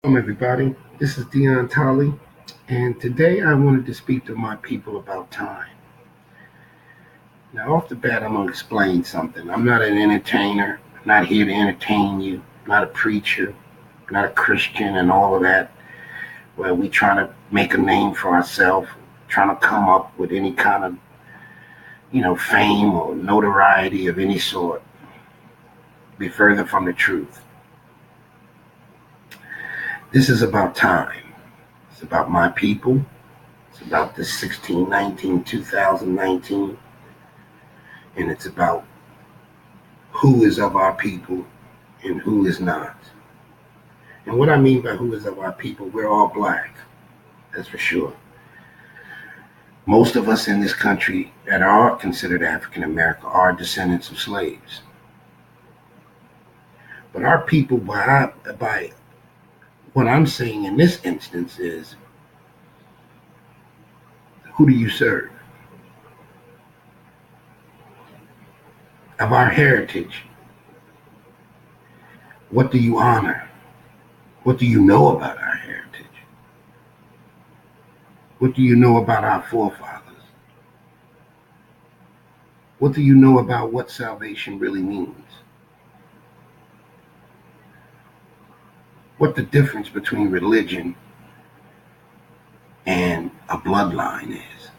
Welcome, everybody. This is Dion Tolley, and today I wanted to speak to my people about time. Now, off the bat, I'm going to explain something. I'm not an entertainer. I'm not here to entertain you. I'm not a preacher. I'm not a Christian and all of that, where we trying to make a name for ourselves, trying to come up with any kind of, fame or notoriety of any sort. Be further from the truth. This is about time. It's about my people. It's about the 1619, 2019, and it's about who is of our people and who is not. And what I mean by who is of our people, we're all black, that's for sure. Most of us in this country that are considered African American are descendants of slaves. But our people, by what I'm saying in this instance is, who do you serve? Of our heritage, what do you honor? What do you know about our heritage? What do you know about our forefathers? What do you know about what salvation really means? What the difference between religion and a bloodline is?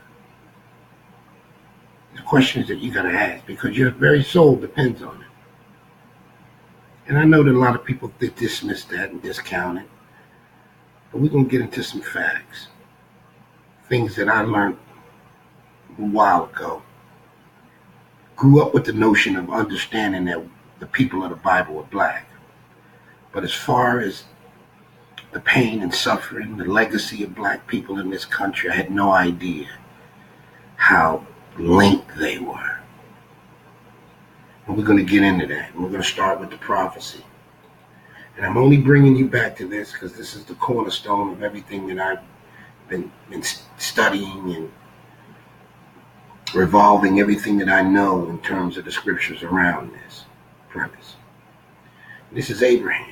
The questions that you got to ask, because your very soul depends on it. And I know that a lot of people dismiss that and discount it, but we're going to get into some facts, things that I learned a while ago. Grew up with the notion of understanding that the people of the Bible were black. But as far as the pain and suffering, the legacy of black people in this country, I had no idea how linked they were. And we're going to get into that. And we're going to start with the prophecy. And I'm only bringing you back to this because this is the cornerstone of everything that I've been studying and revolving everything that I know in terms of the scriptures around this premise. This is Abraham.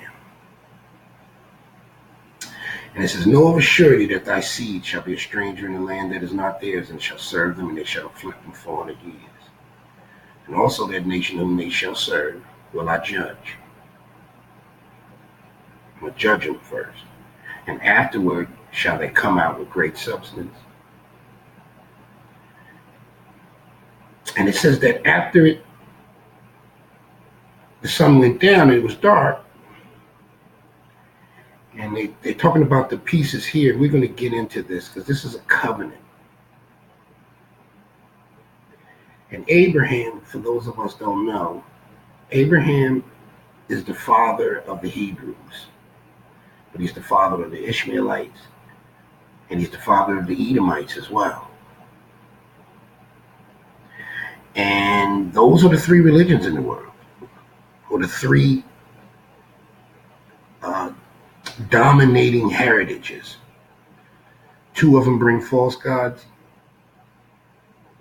And it says, know of a surety that thy seed shall be a stranger in the land that is not theirs, and shall serve them, and they shall afflict them 400 years. And also that nation whom they shall serve will I judge. I'm going to judge them first. And afterward shall they come out with great substance. And it says that after the sun went down, it was dark. And they're talking about the pieces here. We're going to get into this because this is a covenant. And Abraham, for those of us don't know, Abraham is the father of the Hebrews. But he's the father of the Ishmaelites. And he's the father of the Edomites as well. And those are the three religions in the world, or the three dominating heritages. Two of them bring false gods.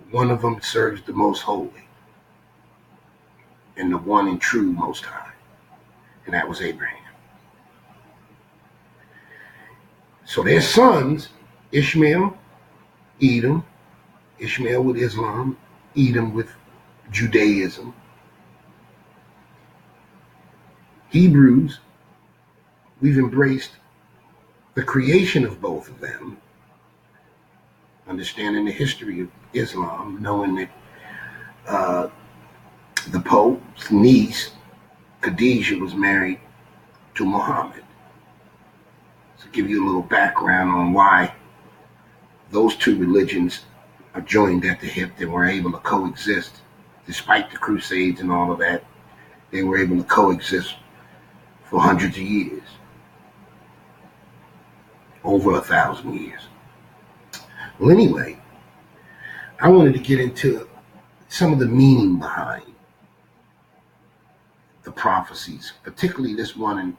One of them serves the most holy, and the one and true most high. And that was Abraham. So their sons, Ishmael, Edom, Ishmael with Islam, Edom with Judaism. Hebrews, we've embraced the creation of both of them, understanding the history of Islam, knowing that the Pope's niece, Khadijah, was married to Muhammad. So give you a little background on why those two religions are joined at the hip. They were able to coexist. Despite the Crusades and all of that, they were able to coexist for hundreds of years. Over 1,000 years. Well, anyway, I wanted to get into some of the meaning behind the prophecies, particularly this one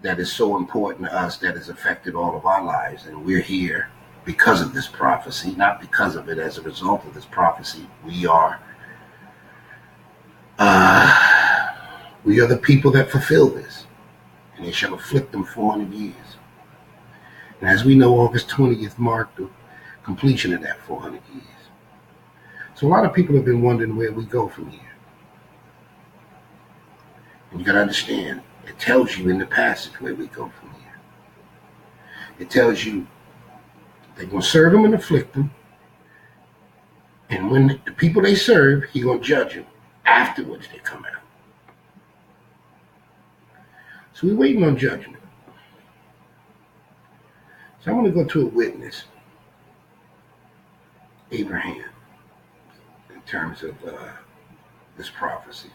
that is so important to us, that has affected all of our lives. And we're here because of this prophecy, not because of it. As a result of this prophecy, we are the people that fulfill this. and they shall afflict them 400 years. And as we know, August 20th marked the completion of that 400 years. So a lot of people have been wondering where we go from here. And you got to understand, it tells you in the passage where we go from here. It tells you they're going to serve them and afflict them. And when the people they serve, he's going to judge them. Afterwards, they come out. So we're waiting on judgment. So I want to go to a witness, Abraham, in terms of this prophecy.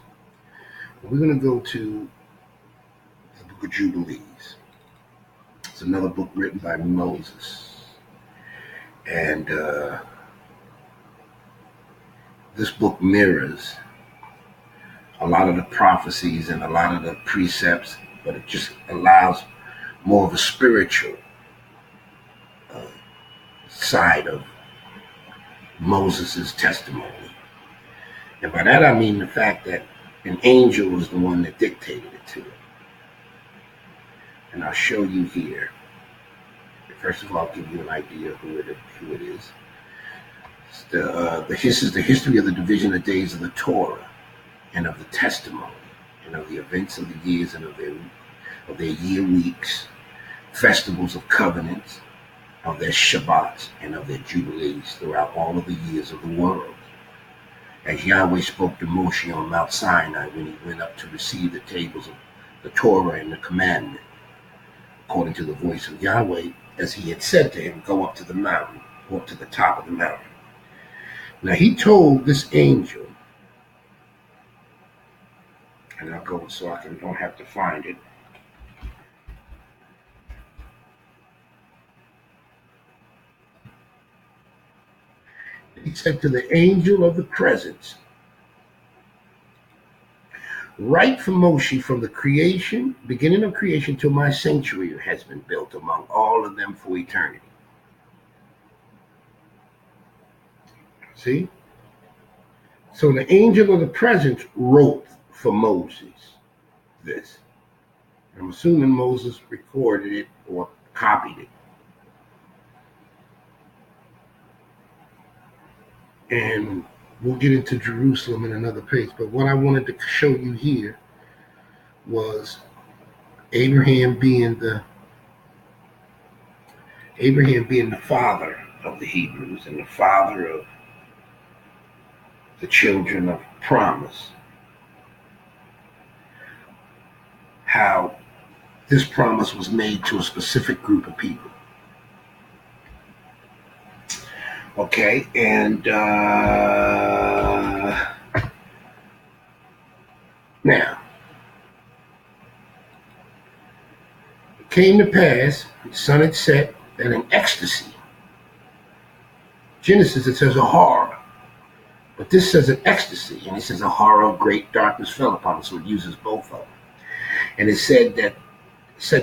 We're going to go to the book of Jubilees. It's another book written by Moses. And this book mirrors a lot of the prophecies and a lot of the precepts, but it just allows more of a spiritual side of Moses' testimony. And by that I mean the fact that an angel was the one that dictated it to him. And I'll show you here. First of all, I'll give you an idea of who it is. This is the history of the division of days of the Torah and of the testimony and of the events of the years and of their year weeks, festivals of covenants, of their Shabbats and of their Jubilees throughout all of the years of the world. As Yahweh spoke to Moshe on Mount Sinai when he went up to receive the tables of the Torah and the commandment, according to the voice of Yahweh, as he had said to him, go up to the mountain, go up to the top of the mountain. Now he told this angel, and I'll go so I don't have to find it. He said to the angel of the presence, write for Moshe from the creation, beginning of creation, till my sanctuary has been built among all of them for eternity. See? So the angel of the presence wrote for Moses this. I'm assuming Moses recorded it or copied it. And we'll get into Jerusalem in another page. But what I wanted to show you here was Abraham being the father of the Hebrews and the father of the children of promise. How this promise was made to a specific group of people. Okay, and now it came to pass, the sun had set, that in ecstasy, Genesis it says a horror, but this says an ecstasy, and it says a horror of great darkness fell upon us, so it uses both of them. And it said to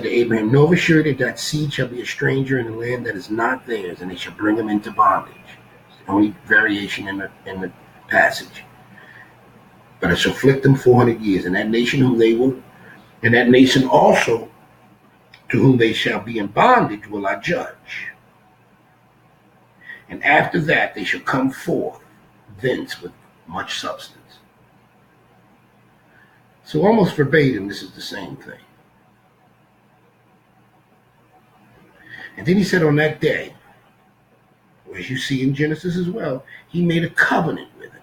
Abraham, know of a surety that seed shall be a stranger in the land that is not theirs, and they shall bring them into bondage. It's the only variation in the passage. But it shall afflict them 400 years, and that nation and that nation also to whom they shall be in bondage will I judge. And after that they shall come forth thence with much substance. So almost verbatim, this is the same thing. And then he said on that day, as you see in Genesis as well, he made a covenant with him.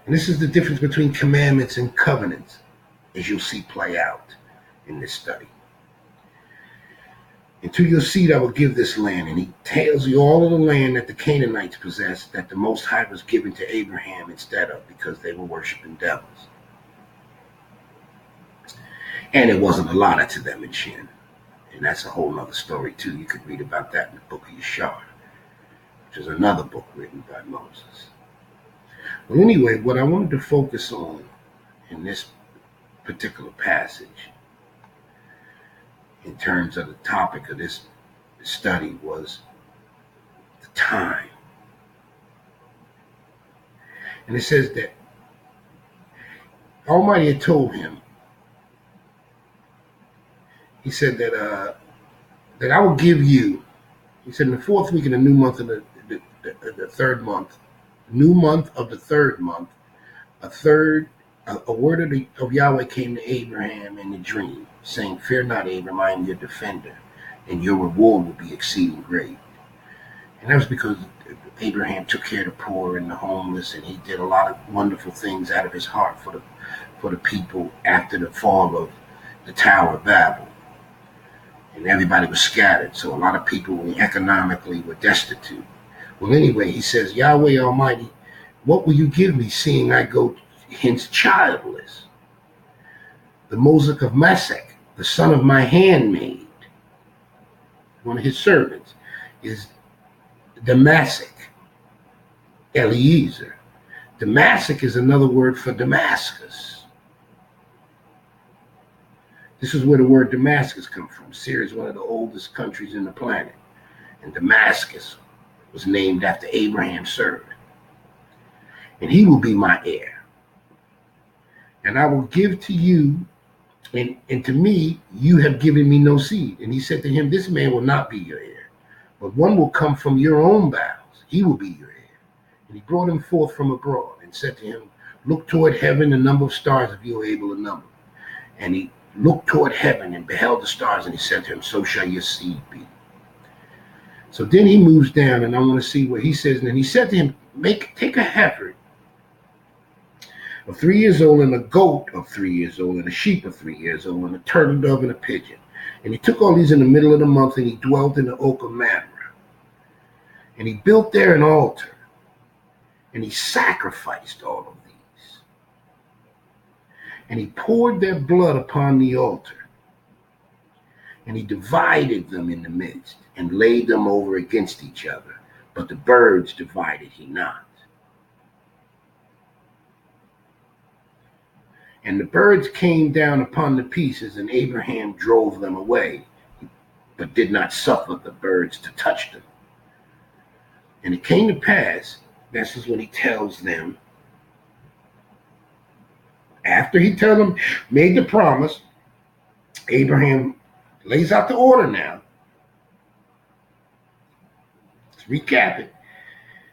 And this is the difference between commandments and covenants, as you'll see play out in this study. And to your seed I will give this land. And he tells you all of the land that the Canaanites possessed, that the Most High was given to Abraham instead of, because they were worshiping devils. And it wasn't allotted to them in Shin. And that's a whole other story too. You could read about that in the book of Yeshar, which is another book written by Moses. Well, anyway, what I wanted to focus on in this particular passage, in terms of the topic of this study, was the time. And it says that Almighty had told him, he said that I will give you, he said in the fourth week of the new month of the third month, new month of the third month, a word of Yahweh came to Abraham in a dream, saying, "Fear not, Abram, I am your defender, and your reward will be exceeding great." And that was because Abraham took care of the poor and the homeless, and he did a lot of wonderful things out of his heart for the people after the fall of the Tower of Babel. And everybody was scattered, so a lot of people economically were destitute. Well, anyway, he says, "Yahweh Almighty, what will you give me, seeing I go hence childless? The Mosaic of Mesech, the son of my handmaid," one of his servants, is Damasek, Eliezer. Damasek is another word for Damascus. This is where the word Damascus comes from. Syria is one of the oldest countries in the planet. And Damascus was named after Abraham's servant. And he will be my heir. And I will give to you, and to me, you have given me no seed. And he said to him, "This man will not be your heir, but one will come from your own bowels. He will be your heir." And he brought him forth from abroad and said to him, "Look toward heaven, the number of stars, if you are able to number." And he looked toward heaven and beheld the stars, and he said to him, "So shall your seed be." So then he moves down, and I want to see what he says. And he said to him, take a heifer of 3 years old, and a goat of 3 years old, and a sheep of 3 years old, and a turtle dove and a pigeon. And he took all these in the middle of the month, and he dwelt in the oak of Mamre. And he built there an altar, and he sacrificed all of these. And he poured their blood upon the altar, and he divided them in the midst, and laid them over against each other. But the birds divided he not. And the birds came down upon the pieces, and Abraham drove them away, but did not suffer the birds to touch them. And it came to pass, this is when he tells them, after he tells them, made the promise, Abraham lays out the order now. Let's recap it.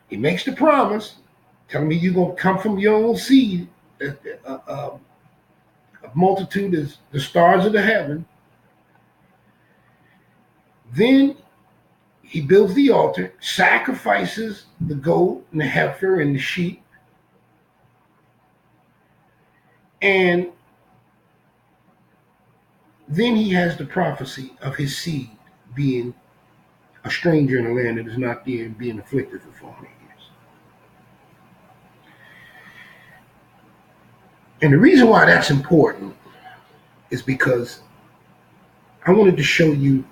He makes the promise, telling me you're going to come from your own seed. A multitude is the stars of the heaven. Then he builds the altar, sacrifices the goat and the heifer and the sheep. And then he has the prophecy of his seed being a stranger in a land that is not there and being afflicted for 400 years. And the reason why that's important is because I wanted to show you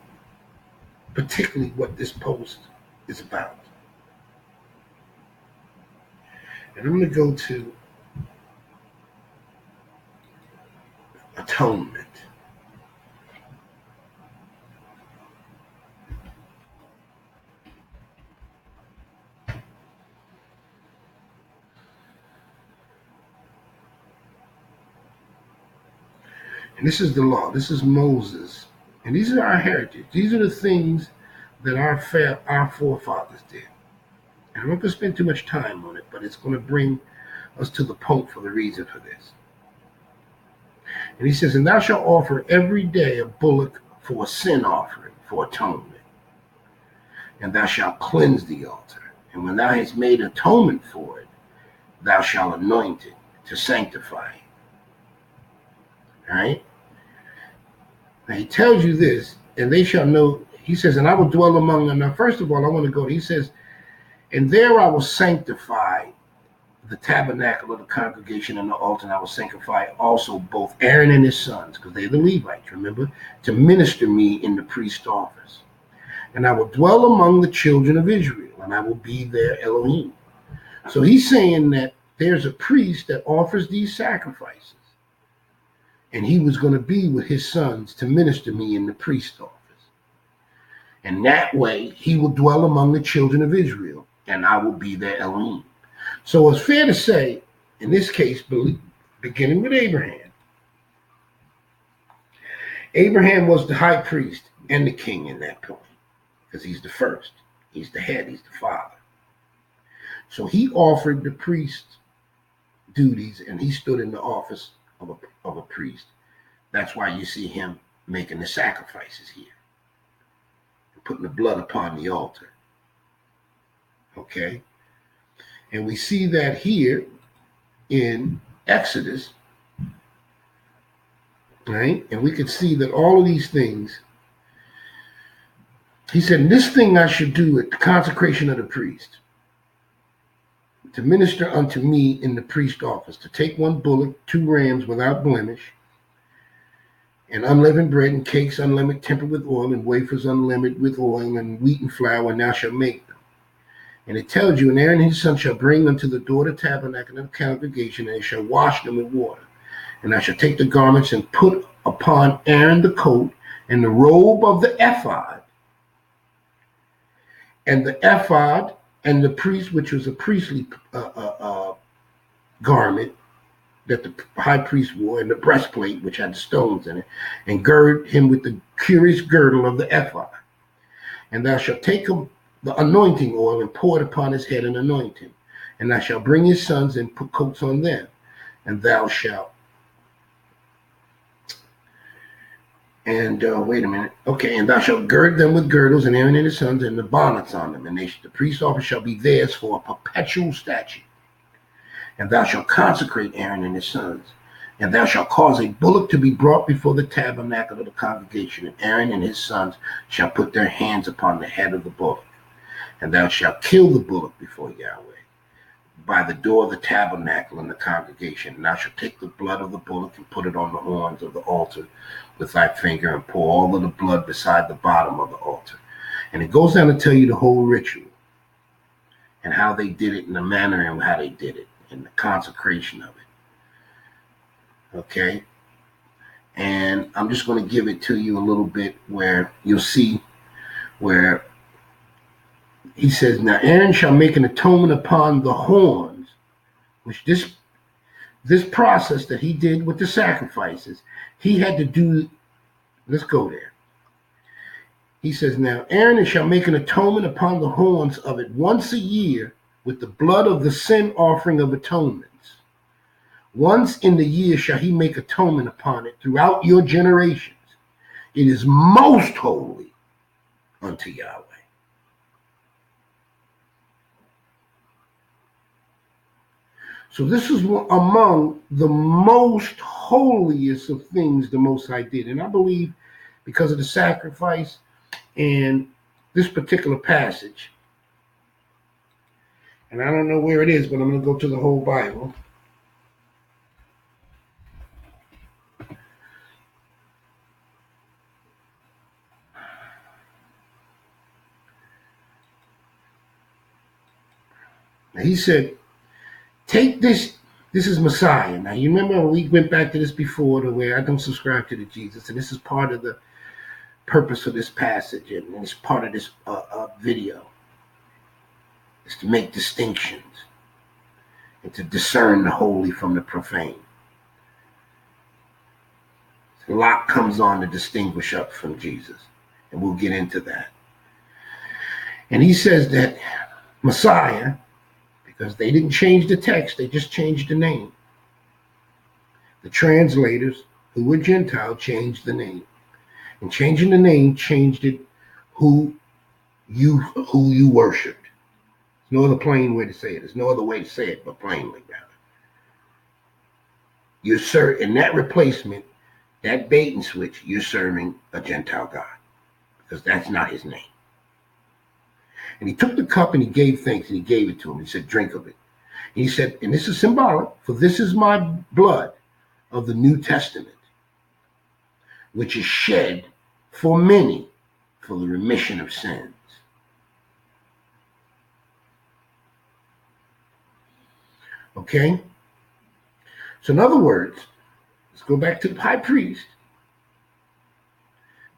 particularly what this post is about. And I'm going to go to atonement. And this is the law. This is Moses. And these are our heritage. These are the things that our forefathers did. And I'm not going to spend too much time on it, but it's going to bring us to the point for the reason for this. And he says, "And thou shalt offer every day a bullock for a sin offering, for atonement. And thou shalt cleanse the altar. And when thou hast made atonement for it, thou shalt anoint it to sanctify it." All right? Now he tells you this, and they shall know, he says, "And I will dwell among them." Now, first of all, I want to go, he says, "And there I will sanctify the tabernacle of the congregation and the altar, and I will sanctify also both Aaron and his sons," because they're the Levites, remember, "to minister me in the priest office. And I will dwell among the children of Israel, and I will be their Elohim." So he's saying that there's a priest that offers these sacrifices, and he was going to be with his sons to minister me in the priest office. And that way he will dwell among the children of Israel, and I will be their Elohim. So it's fair to say, in this case, believe, for the Levites, that this beginning with Abraham. Abraham was the high priest and the king in that point, because he's the first. He's the head. He's the father. So he offered the priest duties, and he stood in the office of a priest. That's why you see him making the sacrifices here, putting the blood upon the altar. Okay? And we see that here in Exodus, right? And we could see that all of these things, he said, this thing I should do at the consecration of the priest, to minister unto me in the priest office, to take one bullock, 2 rams without blemish, and unleavened bread and cakes unleavened, tempered with oil, and wafers unleavened with oil, and wheat and flour, and thou shalt make them. And it tells you, and Aaron and his son shall bring unto the door of the tabernacle of the congregation, and they shall wash them with water. And I shall take the garments and put upon Aaron the coat and the robe of the ephod, and the ephod and the priest, which was a priestly garment that the high priest wore, and the breastplate, which had stones in it, and gird him with the curious girdle of the ephod. And thou shalt take him the anointing oil and pour it upon his head and anoint him. And thou shalt bring his sons and put coats on them. And thou shalt, and wait a minute. Okay, and thou shalt gird them with girdles, and Aaron and his sons, and the bonnets on them. And the priest's office shall be theirs for a perpetual statute. And thou shalt consecrate Aaron and his sons. And thou shalt cause a bullock to be brought before the tabernacle of the congregation. And Aaron and his sons shall put their hands upon the head of the bullock. And thou shalt kill the bullock before Yahweh by the door of the tabernacle in the congregation. And thou shalt take the blood of the bullock and put it on the horns of the altar with thy finger, and pour all of the blood beside the bottom of the altar. And it goes down to tell you the whole ritual and how they did it, and the manner and how they did it, and the consecration of it. Okay? And I'm just going to give it to you a little bit where you'll see where he says, now Aaron shall make an atonement upon the horns, which this process that he did with the sacrifices, he had to do. Let's go there. He says, now Aaron shall make an atonement upon the horns of it once a year with the blood of the sin offering of atonements. Once in the year shall he make atonement upon it throughout your generations. It is most holy unto Yahweh. So this is among the most holiest of things the Most High did. And I believe because of the sacrifice and this particular passage, and I don't know where it is, but I'm going to go to the whole Bible. Now he said, take this. This is Messiah. Now, you remember we went back to this before, to where I don't subscribe to the Jesus, and this is part of the purpose of this passage, and it's part of this video, is to make distinctions and to discern the holy from the profane. A lot comes on to distinguish up from Jesus, and we'll get into that. And he says that Messiah, because they didn't change the text, they just changed the name. The translators, who were Gentile, changed the name. And changing the name changed it who you worshipped. There's no other plain way to say it. There's no other way to say it but plainly, rather. In that replacement, that bait and switch, you're serving a Gentile God, because that's not his name. And he took the cup and he gave thanks, and he gave it to him. He said, drink of it. And he said, and this is symbolic, for this is my blood of the New Testament, which is shed for many for the remission of sins. Okay? So in other words, let's go back to the high priest.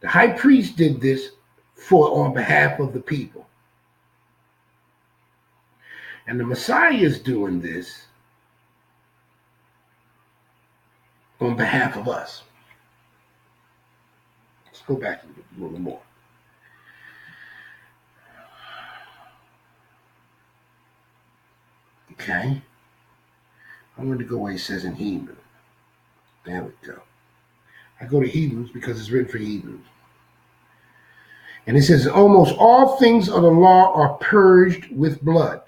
The high priest did this on behalf of the people. And the Messiah is doing this on behalf of us. Let's go back a little more. Okay. I'm going to go where it says in Hebrew. There we go. I go to Hebrews because it's written for Hebrews. And it says, almost all things of the law are purged with blood.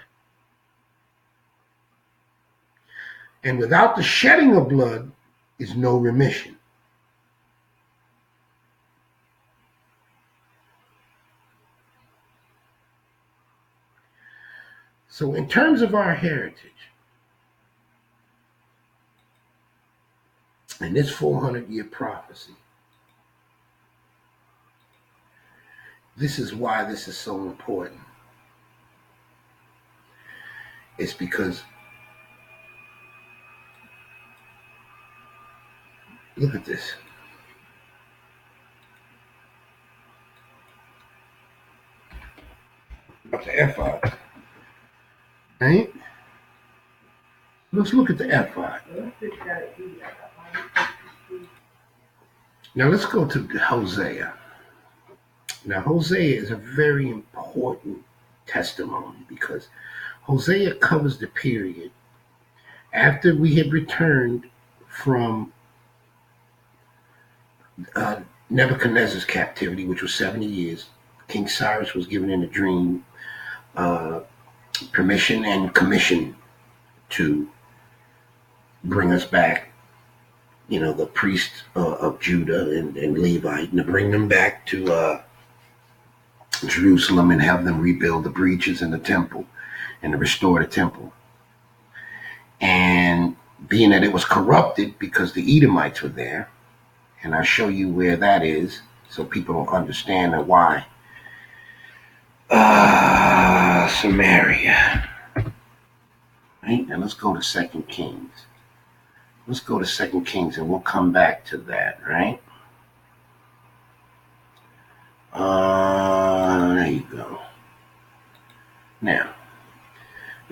And without the shedding of blood is no remission. So in terms of our heritage, and this 400-year prophecy, this is why this is so important. It's because, look at this. Up to F5. Right? Let's look at the F5. Now let's go to Hosea. Now Hosea is a very important testimony because Hosea covers the period after we had returned from Nebuchadnezzar's captivity, which was 70 years. King Cyrus was given in a dream permission and commission to bring us back, the priests of Judah and Levite, and to bring them back to Jerusalem and have them rebuild the breaches in the temple and to restore the temple. And being that it was corrupted because the Edomites were there, and I'll show you where that is so people don't understand why. Samaria. Right? And let's go to 2 Kings. Let's go to 2 Kings and we'll come back to that, right? There you go. Now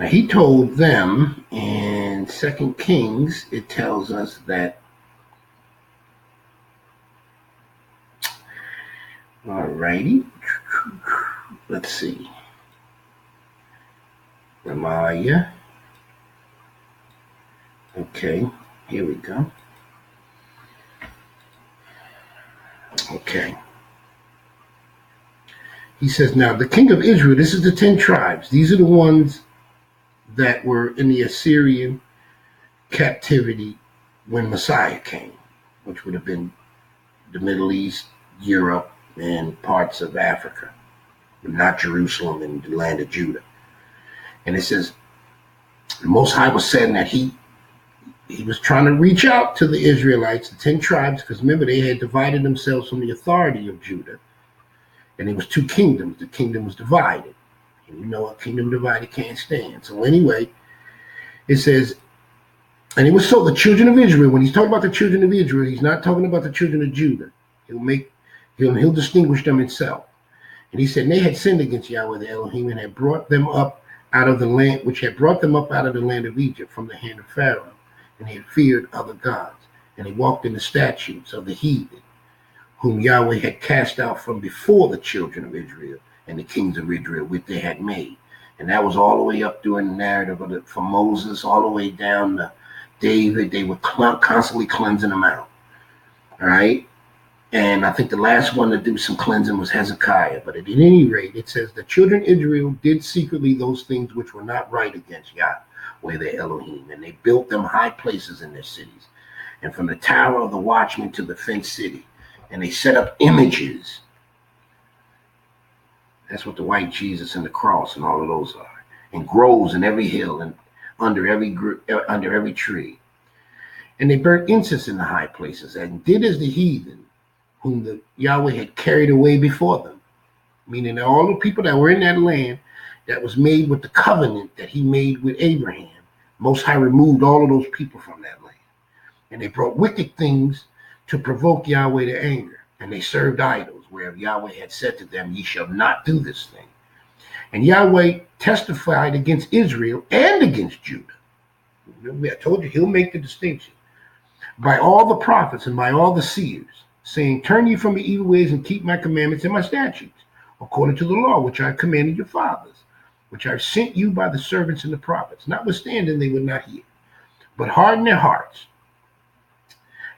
he told them in 2 Kings, it tells us that, alrighty, let's see. Ramaya. Okay, here we go. Okay. He says, now the king of Israel, this is the 10 tribes. These are the ones that were in the Assyrian captivity when Messiah came, which would have been the Middle East, Europe, and parts of Africa, but not Jerusalem and the land of Judah. And it says, the Most High was saying that he was trying to reach out to the Israelites, the 10 tribes, because remember, they had divided themselves from the authority of Judah. And it was 2 kingdoms. The kingdom was divided. And a kingdom divided can't stand. So anyway, it says, and it was so the children of Israel, when he's talking about the children of Israel, he's not talking about the children of Judah. He'll distinguish them himself. And he said, they had sinned against Yahweh the Elohim and had brought them up out of the land, which had brought them up out of the land of Egypt from the hand of Pharaoh. And they had feared other gods. And they walked in the statutes of the heathen, whom Yahweh had cast out from before the children of Israel and the kings of Israel, which they had made. And that was all the way up during the narrative from Moses, all the way down to David. They were constantly cleansing them out. All right? And I think the last one to do some cleansing was Hezekiah. But at any rate, it says the children of Israel did secretly those things which were not right against Yahweh their Elohim. And they built them high places in their cities. And from the tower of the watchman to the fenced city. And they set up images. That's what the white Jesus and the cross and all of those are. And groves in every hill and under every tree. And they burnt incense in the high places and did as the heathen, whom the Yahweh had carried away before them. Meaning that all the people that were in that land that was made with the covenant that he made with Abraham, Most High removed all of those people from that land. And they brought wicked things to provoke Yahweh to anger. And they served idols, where Yahweh had said to them, ye shall not do this thing. And Yahweh testified against Israel and against Judah. Remember, I told you he'll make the distinction. by all the prophets and by all the seers, saying, turn ye from your evil ways and keep my commandments and my statutes, according to the law which I commanded your fathers, which I have sent you by the servants and the prophets. Notwithstanding, they would not hear, but hardened their hearts,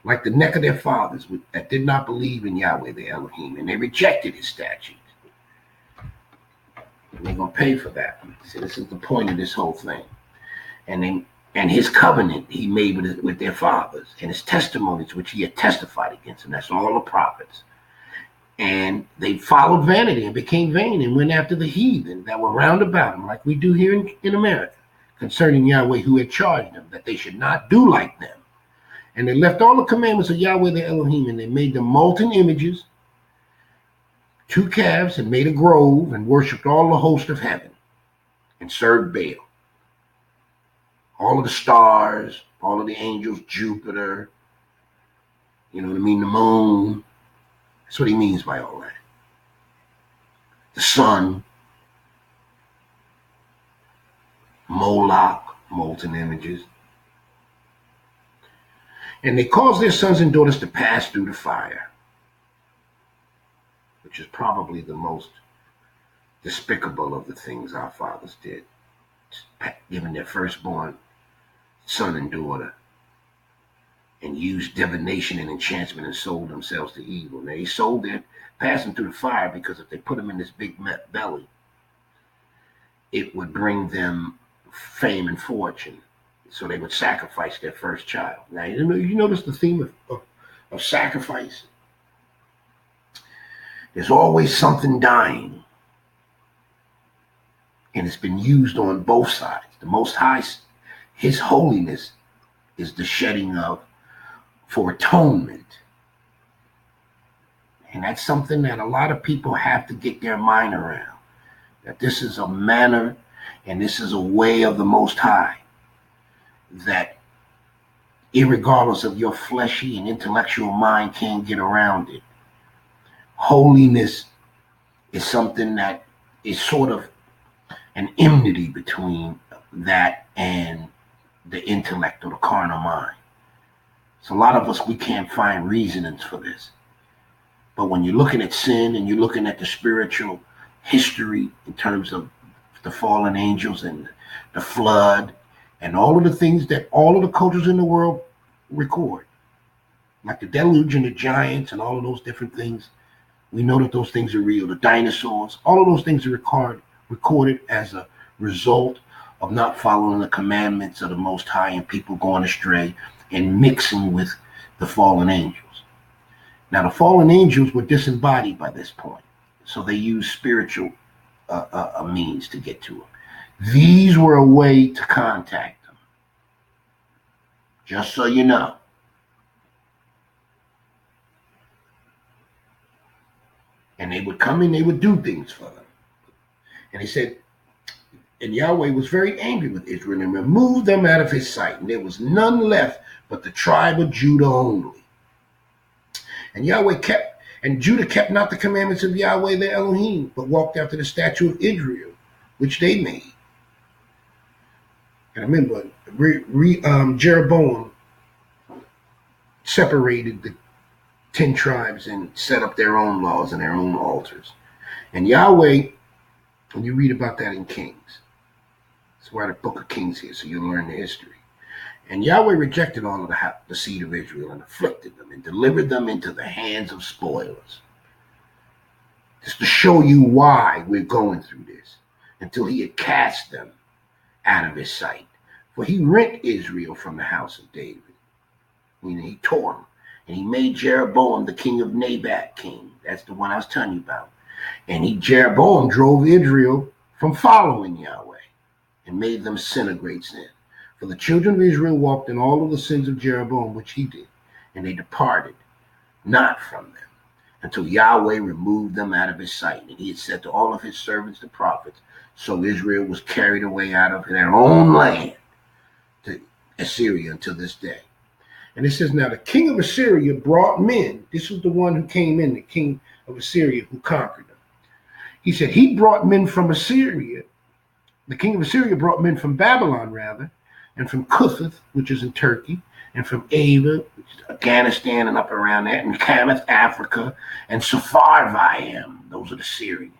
like the neck of their fathers that did not believe in Yahweh their Elohim, and they rejected his statutes. And they're going to pay for that. See, this is the point of this whole thing. And his covenant he made with their fathers, and his testimonies which he had testified against them. That's all the prophets. And they followed vanity and became vain and went after the heathen that were round about them, like we do here in America, concerning Yahweh, who had charged them that they should not do like them. And they left all the commandments of Yahweh their Elohim, and they made them molten images, 2 calves, and made a grove, and worshipped all the host of heaven, and served Baal. All of the stars, all of the angels, Jupiter, you know what I mean, the moon. That's what he means by all that. The sun, Moloch, molten images. And they caused their sons and daughters to pass through the fire, which is probably the most despicable of the things our fathers did, giving their firstborn son and daughter, and used divination and enchantment and sold themselves to evil. Now, they sold their passing through the fire because if they put them in this big belly, it would bring them fame and fortune. So they would sacrifice their first child. Now, you notice the theme of sacrifice? There's always something dying. And it's been used on both sides. The Most High, his holiness, is the shedding of for atonement. And that's something that a lot of people have to get their mind around. That this is a manner and this is a way of the Most High. That irregardless of your fleshy and intellectual mind can't get around it. Holiness is something that is sort of an enmity between that and the intellect or the carnal mind. So a lot of us, we can't find reasonings for this. But when you're looking at sin and you're looking at the spiritual history in terms of the fallen angels and the flood and all of the things that all of the cultures in the world record, like the deluge and the giants and all of those different things, we know that those things are real. The dinosaurs, all of those things are recorded as a result of not following the commandments of the Most High and people going astray and mixing with the fallen angels. Now, the fallen angels were disembodied by this point, so they used spiritual means to get to them. These were a way to contact them, just so you know. And they would come in, they would do things for them. And he said, and Yahweh was very angry with Israel and removed them out of his sight. And there was none left but the tribe of Judah only. And Judah kept not the commandments of Yahweh their Elohim, but walked after the statute of Israel, which they made. And remember, Jeroboam separated the 10 tribes and set up their own laws and their own altars. And Yahweh, and you read about that in Kings. That's why the book of Kings here, so you'll learn the history. And Yahweh rejected all of the seed of Israel and afflicted them and delivered them into the hands of spoilers. Just to show you why we're going through this, until he had cast them out of his sight. For he rent Israel from the house of David. Meaning he tore them. And he made Jeroboam the king of Nabat king. That's the one I was telling you about. And Jeroboam drove Israel from following Yahweh and made them sin a great sin. For the children of Israel walked in all of the sins of Jeroboam, which he did, and they departed not from them until Yahweh removed them out of his sight. And he had said to all of his servants, the prophets, so Israel was carried away out of their own land to Assyria until this day. And it says, now the king of Assyria brought men. This was the one who came in, the king of Assyria who conquered them. He said he brought men from Assyria. The king of Assyria brought men from Babylon, rather, and from Cutheth, which is in Turkey, and from Ava, which is Afghanistan and up around there, and Hamath, Africa, and Sepharvaim. Those are the Syrians.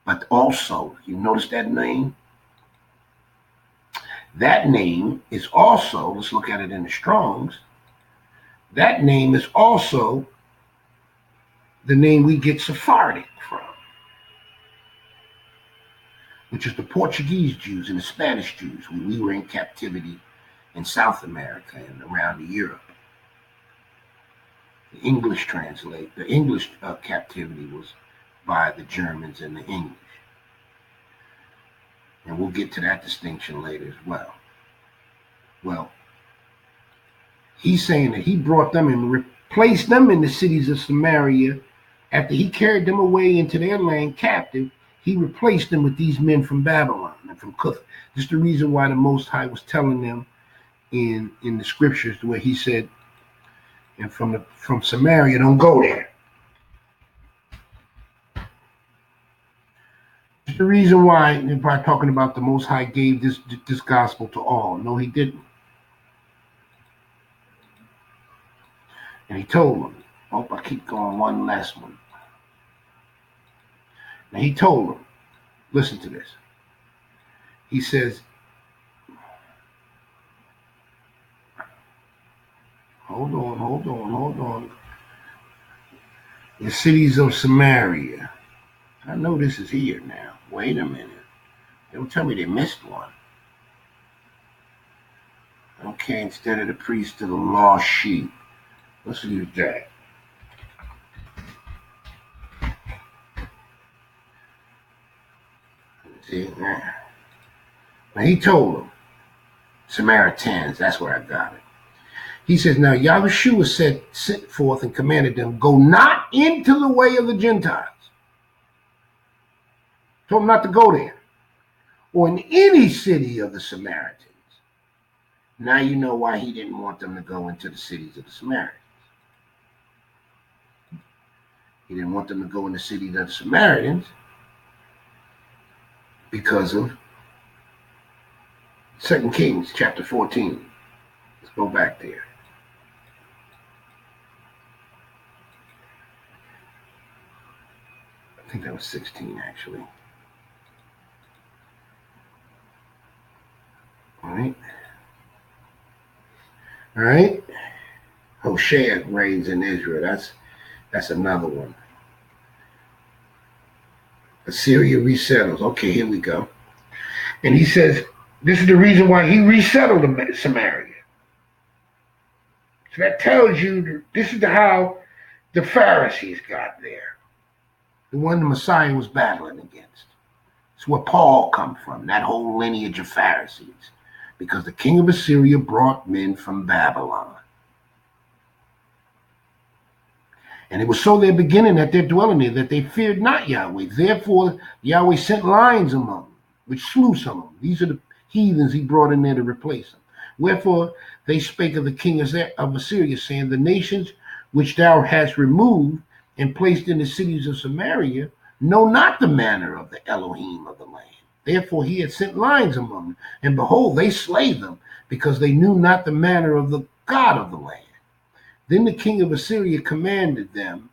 But also, you notice that name? That name is also, let's look at it in the Strongs, that name is also the name we get Sephardic from, which is the Portuguese Jews and the Spanish Jews when we were in captivity in South America and around Europe. The English captivity was by the Germans and the English. And we'll get to that distinction later as well. Well, he's saying that he brought them and replaced them in the cities of Samaria. After he carried them away into their land captive, he replaced them with these men from Babylon and from Cuth. This is the reason why the Most High was telling them in the scriptures where he said, and from Samaria, don't go there. The reason why, by talking about the Most High gave this gospel to all. No, he didn't. And he told them, hope I keep going one last one. Now he told them, listen to this. He says, hold on. The cities of Samaria. I know this is here now. Wait a minute. Don't tell me they missed one. Okay, instead of the priest of the lost sheep. Let's use that. See? Now he told them, Samaritans, that's where I got it. He says, now Yahushua sent forth and commanded them, go not into the way of the Gentiles. Told them not to go there, or in any city of the Samaritans. Now you know why he didn't want them to go into the cities of the Samaritans. He didn't want them to go in the cities of the Samaritans because of 2 Kings chapter 14. Let's go back there. I think that was 16 actually. All right. Hoshea reigns in Israel. That's another one. Assyria resettles. Okay, here we go. And he says, this is the reason why he resettled Samaria. So that tells you this is how the Pharisees got there. The one the Messiah was battling against. It's where Paul comes from, that whole lineage of Pharisees. Because the king of Assyria brought men from Babylon. And it was so their beginning at their dwelling there that they feared not Yahweh. Therefore, Yahweh sent lions among them, which slew some of them. These are the heathens he brought in there to replace them. Wherefore, they spake of the king of Assyria, saying, the nations which thou hast removed and placed in the cities of Samaria know not the manner of the Elohim of the land. Therefore he had sent lions among them, and behold, they slay them, because they knew not the manner of the God of the land. Then the king of Assyria commanded them,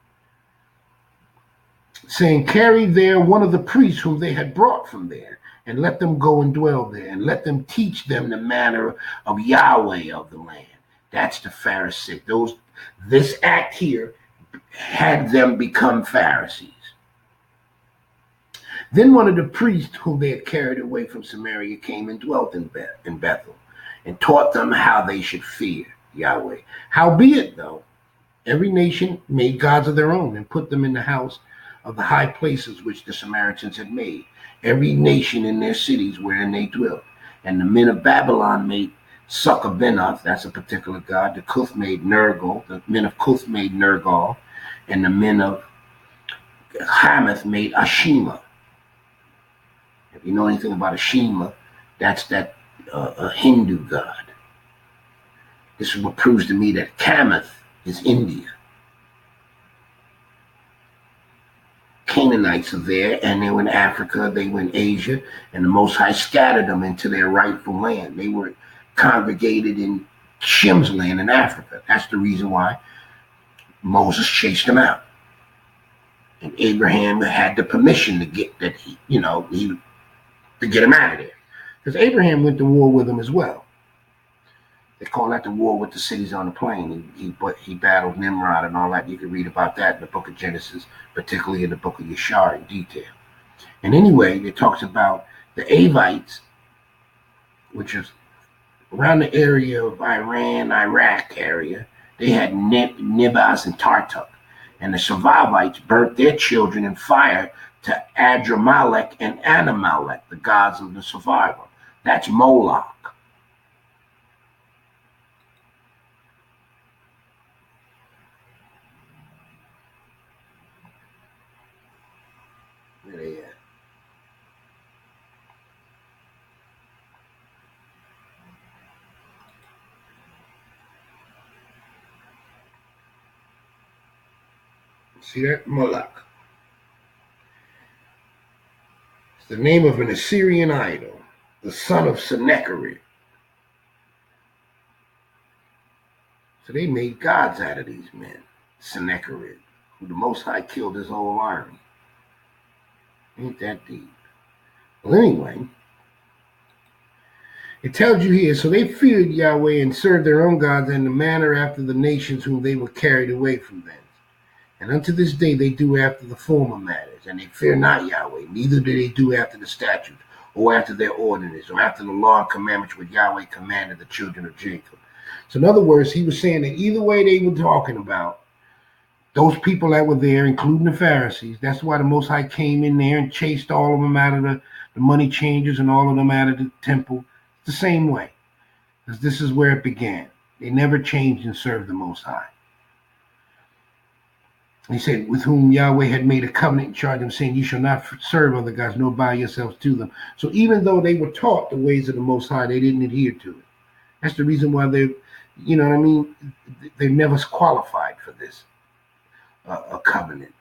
saying, carry there one of the priests whom they had brought from there, and let them go and dwell there, and let them teach them the manner of Yahweh of the land. That's the Pharisee. This act here had them become Pharisees. Then one of the priests whom they had carried away from Samaria came and dwelt in Bethel, and taught them how they should fear Yahweh. Howbeit, though, every nation made gods of their own, and put them in the house of the high places which the Samaritans had made, every nation in their cities wherein they dwelt. And the men of Babylon made Succoth, that's a particular god. The Cuth made Nergal, the men of Cuth made Nergal, and the men of Hamath made Ashima. If you know anything about Ashima, that's that a Hindu god. This is what proves to me that Kamath is India. Canaanites are there, and they were in Africa, they were in Asia, and the Most High scattered them into their rightful land. congregated in Shem's land in Africa. That's the reason why Moses chased them out. And Abraham had the permission to get that to get him out of there. Because Abraham went to war with them as well. They call that the war with the cities on the plain. He battled Nimrod and all that. You can read about that in the book of Genesis, particularly in the book of Yashar in detail. And anyway, it talks about the Avites, which is around the area of Iran, Iraq area. They had Nibas and Tartuk. And the Survivites burnt their children in fire to Adramelech and Anamelech, the gods of the survival. That's Moloch. Where they at? See that? Moloch. It's the name of an Assyrian idol, the son of Sennacherib. So they made gods out of these men. Sennacherib, who the Most High killed his whole army. Ain't that deep? Well, anyway, it tells you here, so they feared Yahweh and served their own gods in the manner after the nations whom they were carried away from them. And unto this day they do after the former matters, and they fear not Yahweh, neither do they do after the statutes, or after their ordinances, or after the law and commandments which Yahweh commanded the children of Jacob. So in other words, he was saying that either way they were talking about, those people that were there, including the Pharisees, that's why the Most High came in there and chased all of them out of the money changers and all of them out of the temple. The same way, because this is where it began. They never changed and served the Most High. He said, with whom Yahweh had made a covenant and charged them, saying, you shall not serve other gods, nor bow yourselves to them. So even though they were taught the ways of the Most High, they didn't adhere to it. That's the reason why they, you know what I mean? They never qualified for this, a covenant.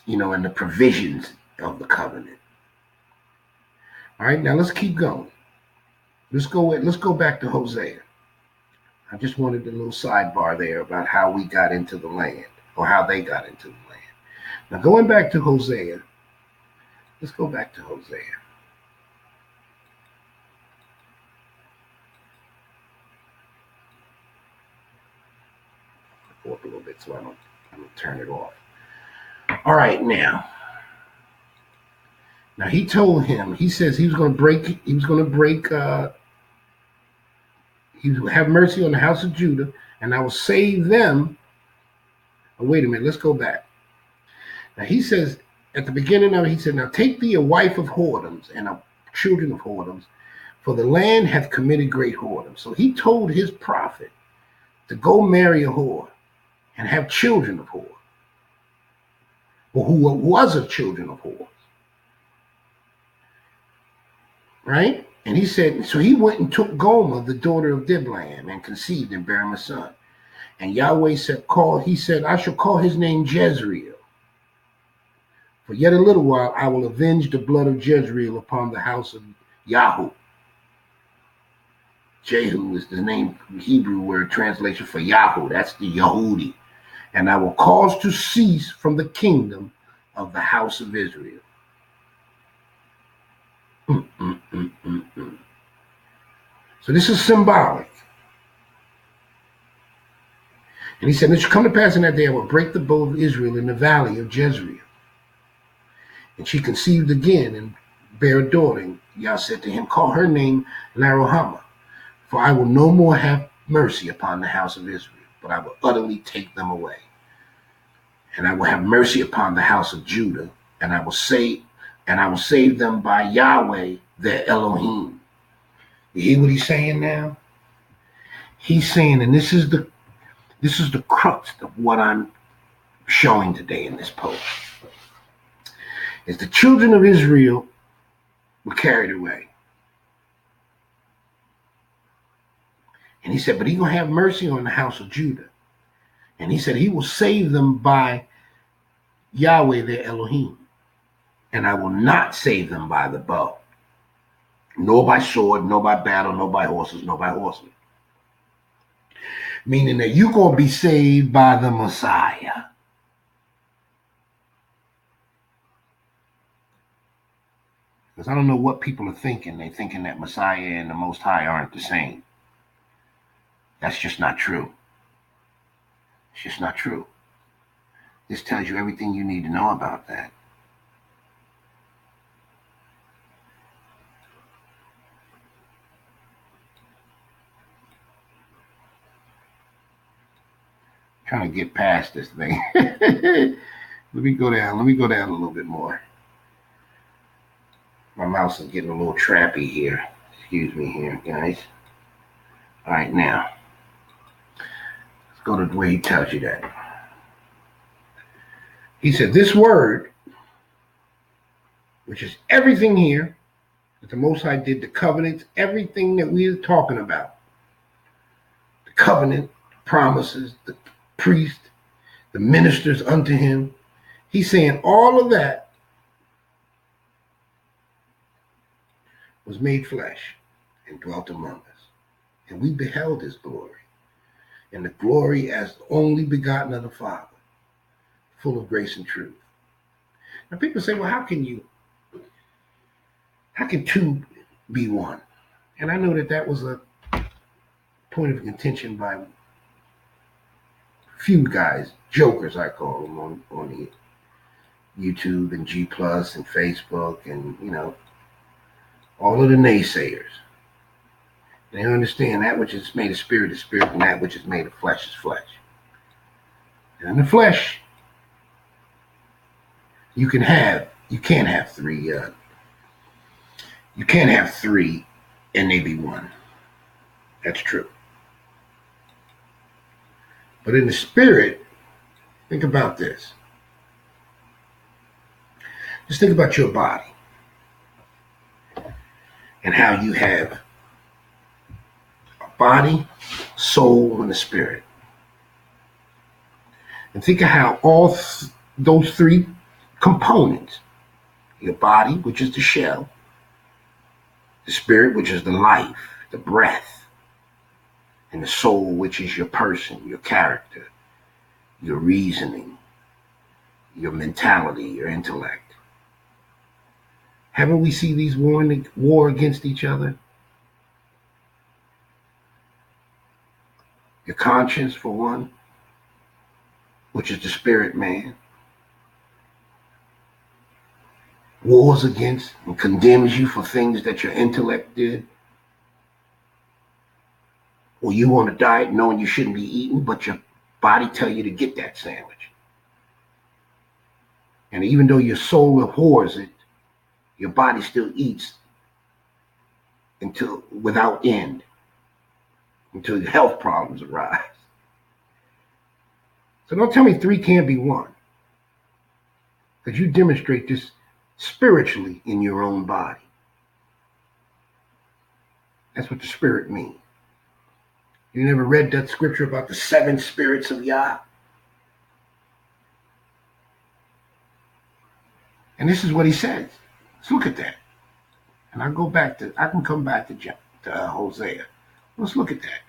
And the provisions of the covenant. All right, now let's keep going. Let's go back to Hosea. I just wanted a little sidebar there about how we got into the land, or how they got into the land. Now going back to Hosea, let's go back to Hosea. Go up a little bit so I don't turn it off. All right, now he told him, he says he would have mercy on the house of Judah, and I will save them. Oh, wait a minute, let's go back. Now he says, at the beginning of it, he said, now take thee a wife of whoredoms and of children of whoredoms, for the land hath committed great whoredoms. So he told his prophet to go marry a whore and have children of whore, or who was a children of whore. Right? And he said, so he went and took Gomer, the daughter of Diblaim, and conceived and bare him a son. And Yahweh said, I shall call his name Jezreel. For yet a little while I will avenge the blood of Jezreel upon the house of Yahu. Jehu is the name, Hebrew word translation for Yahu. That's the Yahudi. And I will cause to cease from the kingdom of the house of Israel. So this is symbolic. And he said, it shall come to pass in that day I will break the bow of Israel in the valley of Jezreel. And she conceived again and bare a daughter. And Yah said to him, call her name Larohama, for I will no more have mercy upon the house of Israel, but I will utterly take them away. And I will have mercy upon the house of Judah, and I will save them by Yahweh their Elohim. You hear what he's saying now? He's saying, and this is the crux of what I'm showing today in this post, is the children of Israel were carried away. And he said, but he's going to have mercy on the house of Judah. And he said he will save them by Yahweh their Elohim. And I will not save them by the bow. nor by sword, nor by battle, nor by horses, nor by horsemen. Meaning that you're going to be saved by the Messiah. Because I don't know what people are thinking. They're thinking that Messiah and the Most High aren't the same. That's just not true. It's just not true. This tells you everything you need to know about that. Trying to get past this thing. Let me go down. Let me go down a little bit more. My mouse is getting a little trappy here. Excuse me here, guys. All right, now. Let's go to where he tells you that. He said, this word, which is everything here, that the Most High did, the covenants, everything that we are talking about. The covenant, promises, the priest, the ministers unto him. He's saying all of that was made flesh and dwelt among us. And we beheld his glory. And the glory as the only begotten of the Father, full of grace and truth. Now people say, well, how can two be one? And I know that was a point of contention by few guys, jokers I call them, on the YouTube and G Plus and Facebook and, all of the naysayers. They understand that which is made of spirit is spirit, and that which is made of flesh is flesh. And in the flesh, you can't have three. You can't have three and they be one. That's true. But in the spirit, think about this. Just think about your body and how you have a body, soul, and a spirit. And think of how all those three components, your body, which is the shell, the spirit, which is the life, the breath, and the soul, which is your person, your character, your reasoning, your mentality, your intellect. Haven't we seen these war against each other? Your conscience, for one, which is the spirit man, wars against and condemns you for things that your intellect did. Or you on a diet knowing you shouldn't be eating, but your body tell you to get that sandwich. And even though your soul abhors it, your body still eats until without end, until health problems arise. So don't tell me three can't be one, because you demonstrate this spiritually in your own body. That's what the spirit means. You never read that scripture about the 7 spirits of Yah? And this is what he says. Let's look at that. And I can come back to Hosea. Let's look at that.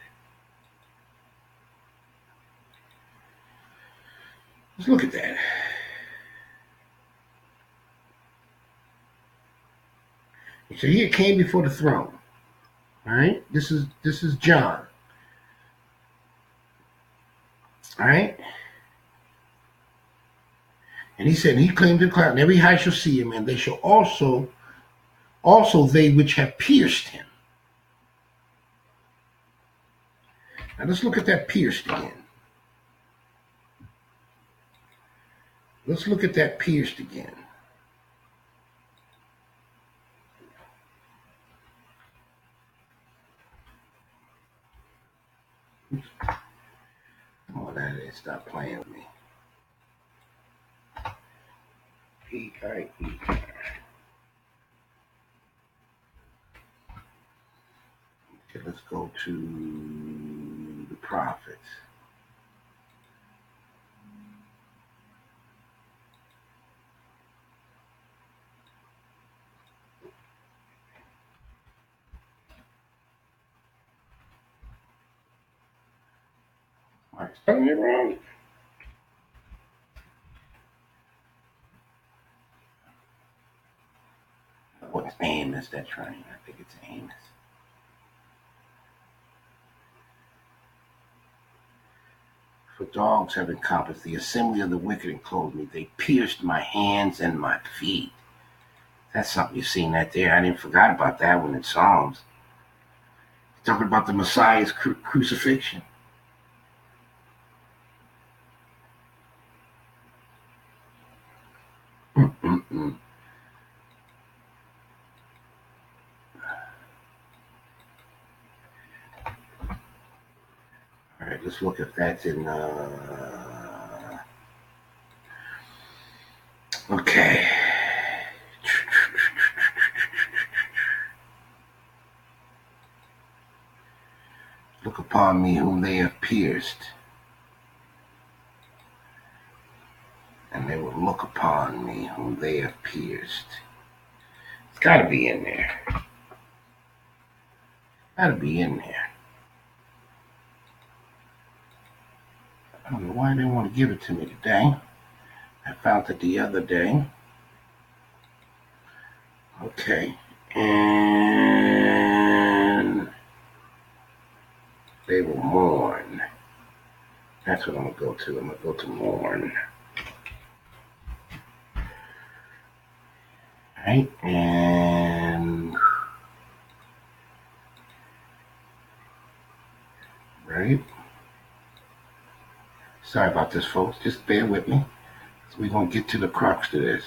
Let's look at that. So he came before the throne. All right? This is John. All right? And he said, and he claimed to the cloud, and every eye shall see him, and they shall also they which have pierced him. Now let's look at that pierced again. Let's look at that pierced again. Oh, that is, stop playing with me. P-I-E-R. Okay, let's go to the prophets. Spelling it wrong. What's Amos? That's right. I think it's Amos. For dogs have encompassed the assembly of the wicked and clothed me. They pierced my hands and my feet. That's something you've seen that there. I didn't forget about that one in Psalms. Talking about the Messiah's crucifixion. Mm-mm-mm. All right, let's look if that's in. Okay. Look upon me whom they have pierced, and they will look upon me whom they have pierced. It's got to be in there. Got to be in there. I don't know why they want to give it to me today. I found it the other day. Okay. And they will mourn. That's what I'm going to go to. I'm going to go to mourn. Right? And... Right? Sorry about this, folks. Just bear with me. We're going to get to the crux to this.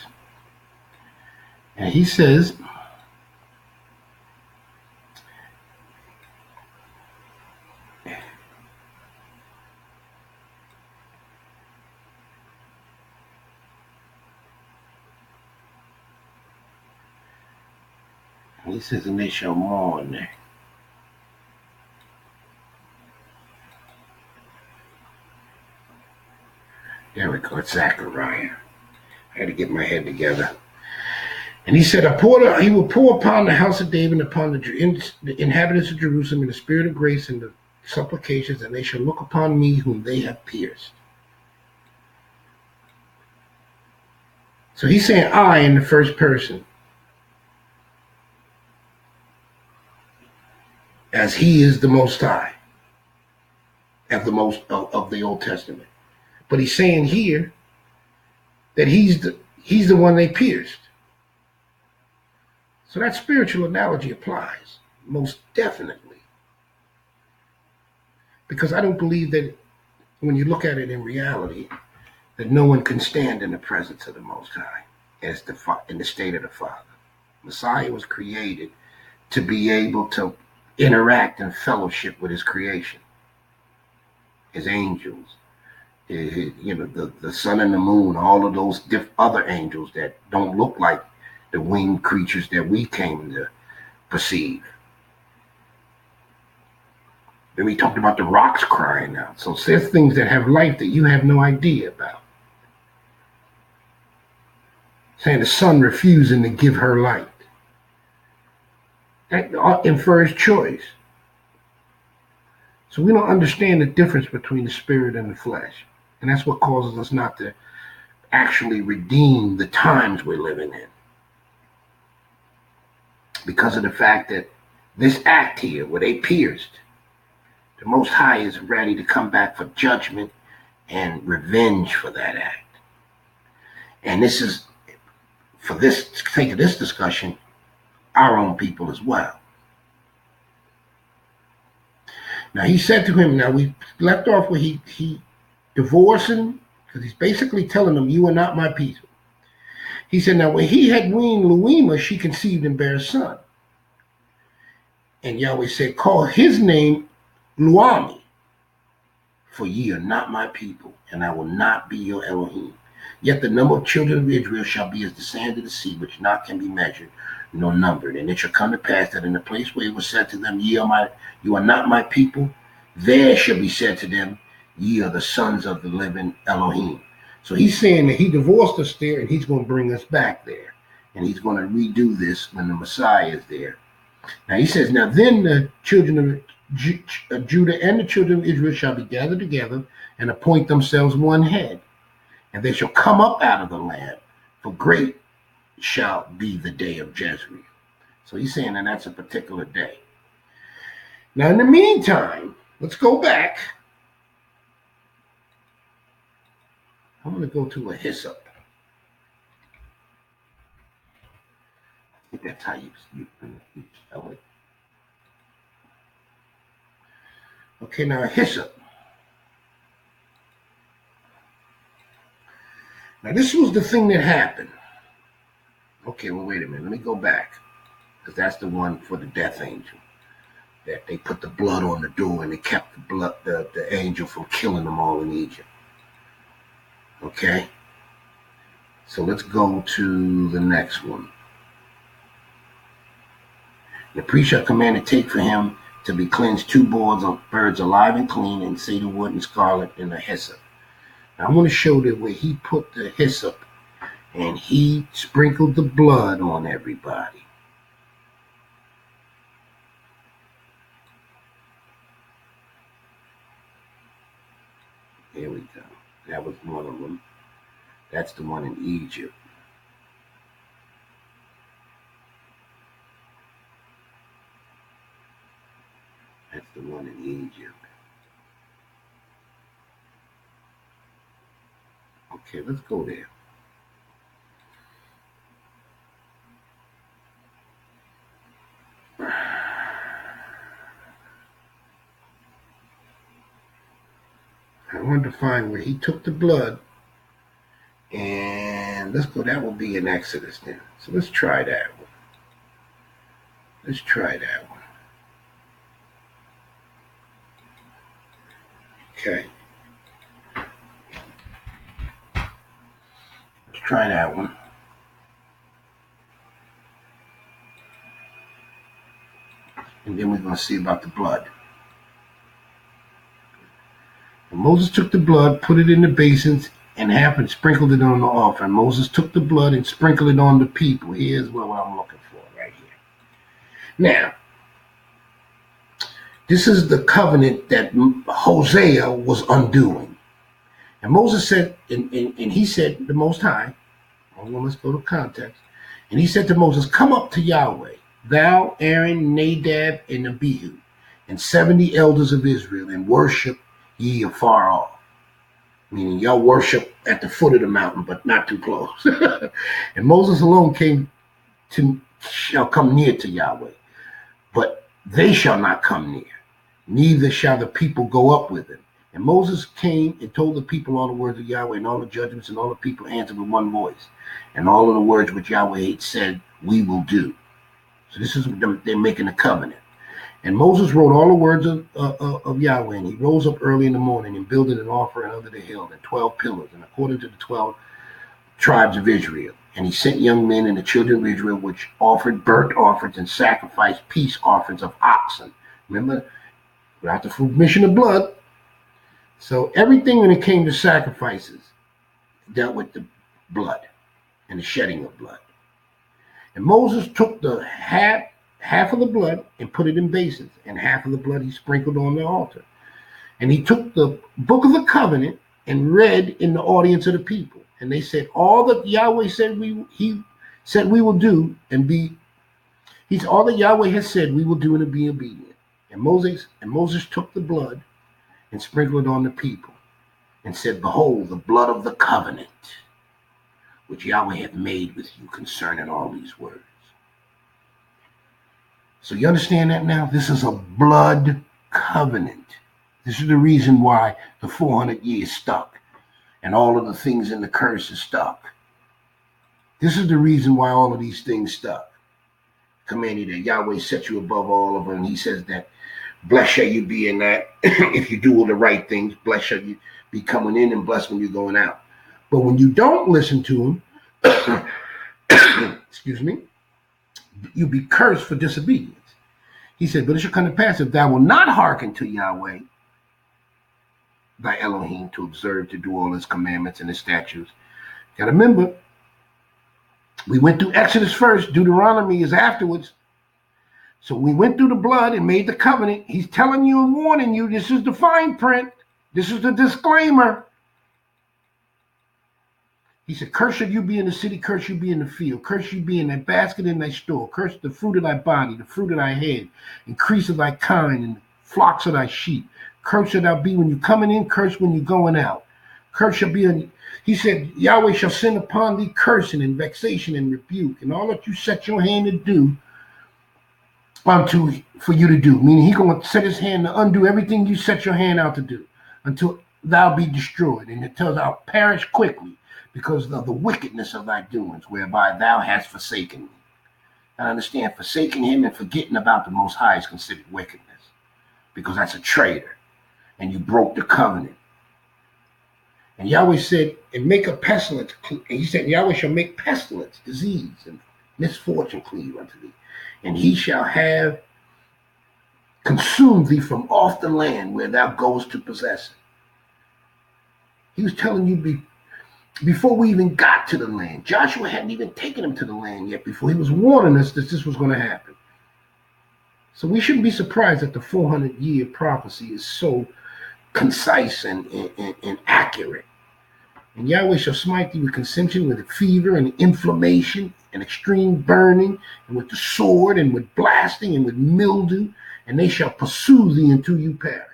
And he says, and they shall mourn. There we go. It's Zechariah. I had to get my head together. And he said, he will pour upon the house of David and upon the inhabitants of Jerusalem in the spirit of grace and the supplications, and they shall look upon me whom they have pierced. So he's saying I in the first person, as he is the Most High of the Old Testament. But he's saying here that he's the one they pierced. So that spiritual analogy applies most definitely. Because I don't believe that when you look at it in reality, that no one can stand in the presence of the Most High as in the state of the Father. Messiah was created to be able to interact and fellowship with his creation, his angels, the sun and the moon, all of those other angels that don't look like the winged creatures that we came to perceive. Then we talked about the rocks crying out. So there's things that have life that you have no idea about. Saying the sun refusing to give her light. That infers choice. So we don't understand the difference between the spirit and the flesh. And that's what causes us not to actually redeem the times we're living in. Because of the fact that this act here, where they pierced, the Most High is ready to come back for judgment and revenge for that act. And this is, for this sake of this discussion, our own people as well. Now he said to him, now we left off where he divorced him, because he's basically telling them, you are not my people. He said, now when he had weaned Luima, she conceived and bare a son. And Yahweh said, call his name Luami, for ye are not my people, and I will not be your Elohim. Yet the number of children of Israel shall be as the sand of the sea, which not can be measured nor numbered. And it shall come to pass that in the place where it was said to them, you are not my people, there shall be said to them, ye are the sons of the living Elohim. So he's saying that he divorced us there, and he's going to bring us back there. And he's going to redo this when the Messiah is there. Now he says, now then the children of Judah and the children of Israel shall be gathered together, and appoint themselves one head, and they shall come up out of the land, for great shall be the day of Jezreel. So he's saying that that's a particular day. Now, in the meantime, let's go back. I'm going to go to a hyssop. I think that's how you spell it. Okay, now a hyssop. Now, this was the thing that happened. Okay, well, wait a minute. Let me go back, because that's the one for the death angel. That they put the blood on the door and they kept the angel from killing them all in Egypt. Okay? So let's go to the next one. The priest shall command to take for him to be cleansed 2 birds alive and clean, and cedar wood and scarlet and the hyssop. Now I want to show that where he put the hyssop and he sprinkled the blood on everybody. There we go. That was one of them. That's the one in Egypt. That's the one in Egypt. Okay, let's go there. I wanted to find where he took the blood, and let's go. That will be in Exodus then. So let's try that one. Let's try that one. Okay. Let's try that one. And then we're going to see about the blood. And Moses took the blood, put it in the basins, and sprinkled it on the altar. And Moses took the blood and sprinkled it on the people. Here's what I'm looking for right here. Now, this is the covenant that Hosea was undoing. And Moses said, and he said, the Most High, well, let's go to context. And he said to Moses, come up to Yahweh, thou, Aaron, Nadab, and Abihu, and 70 elders of Israel, and worship ye afar off. Meaning y'all worship at the foot of the mountain, but not too close. And Moses alone shall come near to Yahweh, but they shall not come near, neither shall the people go up with him. And Moses came and told the people all the words of Yahweh and all the judgments, and all the people answered with one voice. And all of the words which Yahweh had said, we will do. So this is them, they're making a covenant. And Moses wrote all the words of Yahweh, and he rose up early in the morning and built an offering under the hill and 12 pillars, and according to the 12 tribes of Israel. And he sent young men and the children of Israel, which offered burnt offerings and sacrificed peace offerings of oxen. Remember, without the remission of blood. So everything when it came to sacrifices dealt with the blood and the shedding of blood. And Moses took the half of the blood and put it in basins, and half of the blood he sprinkled on the altar. And he took the book of the covenant and read in the audience of the people. And they said, all that Yahweh said he said we will do and be, all that Yahweh has said we will do and be obedient. And Moses took the blood and sprinkled it on the people, and said, behold, the blood of the covenant, which Yahweh hath made with you concerning all these words. So you understand that now? This is a blood covenant. This is the reason why the 400 years stuck, and all of the things in the curse is stuck. This is the reason why all of these things stuck. Commanding that Yahweh set you above all of them, and he says that blessed shall you be in that. If you do all the right things, blessed shall you be coming in, and blessed when you're going out. But when you don't listen to him, excuse me, you be cursed for disobedience. He said, but it shall come to pass, if thou will not hearken to Yahweh, thy Elohim, to observe, to do all his commandments and his statutes. Got to remember, we went through Exodus first, Deuteronomy is afterwards. So we went through the blood and made the covenant. He's telling you and warning you, this is the fine print. This is the disclaimer. He said, "Cursed should you be in the city, cursed you be in the field, cursed you be in thy basket in thy store, cursed the fruit of thy body, the fruit of thy head, increase of thy kind, and the flocks of thy sheep. Cursed shall thou be when you coming in, cursed when you going out. Cursed shall be on." He said, Yahweh shall send upon thee cursing and vexation and rebuke, and all that you set your hand to do for you to do. Meaning he going to set his hand to undo everything you set your hand out to do until thou be destroyed. And it tells thou perish quickly because of the wickedness of thy doings, whereby thou hast forsaken me. I understand forsaking him and forgetting about the Most High is considered wickedness, because that's a traitor, and you broke the covenant. And Yahweh said, and make a pestilence. And he said, Yahweh shall make pestilence, disease, and misfortune cleave unto thee. And he shall have consumed thee from off the land where thou goest to possess it. He was telling you before we even got to the land. Joshua hadn't even taken him to the land yet before he was warning us that this was going to happen. So we shouldn't be surprised that the 400-year prophecy is so concise and accurate. And Yahweh shall smite thee with consumption, with fever and inflammation and extreme burning, and with the sword and with blasting and with mildew, and they shall pursue thee until you perish.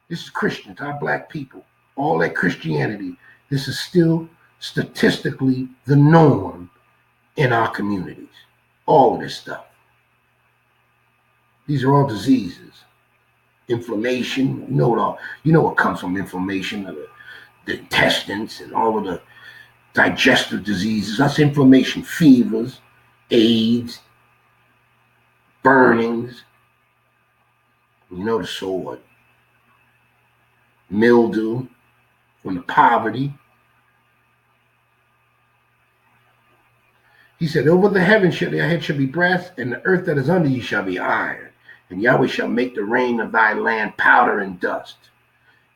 This is Christians, our black people, all that Christianity. This is still statistically the norm in our communities. All of this stuff. These are all diseases. Inflammation, you know what comes from inflammation, the intestines and all of the digestive diseases. That's inflammation, fevers, AIDS, burnings, the sword, mildew from the poverty. He said, over the heavens your head shall be brass, and the earth that is under you shall be iron. And Yahweh shall make the rain of thy land powder and dust,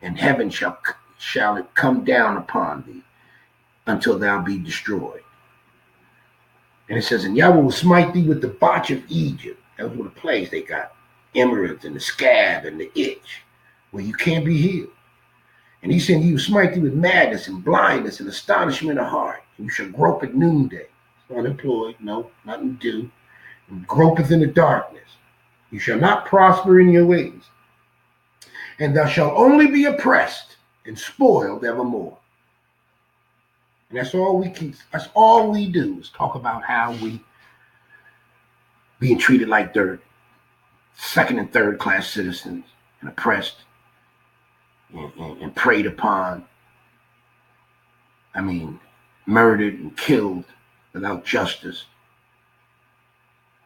and heaven shall it come down upon thee until thou be destroyed. And it says, and Yahweh will smite thee with the botch of Egypt. That was one of the plagues they got. Emeralds and the scab and the itch, where you can't be healed. And he said, he will smite thee with madness and blindness and astonishment of heart. And you shall grope at noonday. Unemployed, no, nothing to do. And gropeth in the darkness. You shall not prosper in your ways. And thou shalt only be oppressed and spoiled evermore. And that's all we do is talk about how we being treated like dirt, second and third class citizens, and oppressed and preyed upon. Murdered and killed without justice.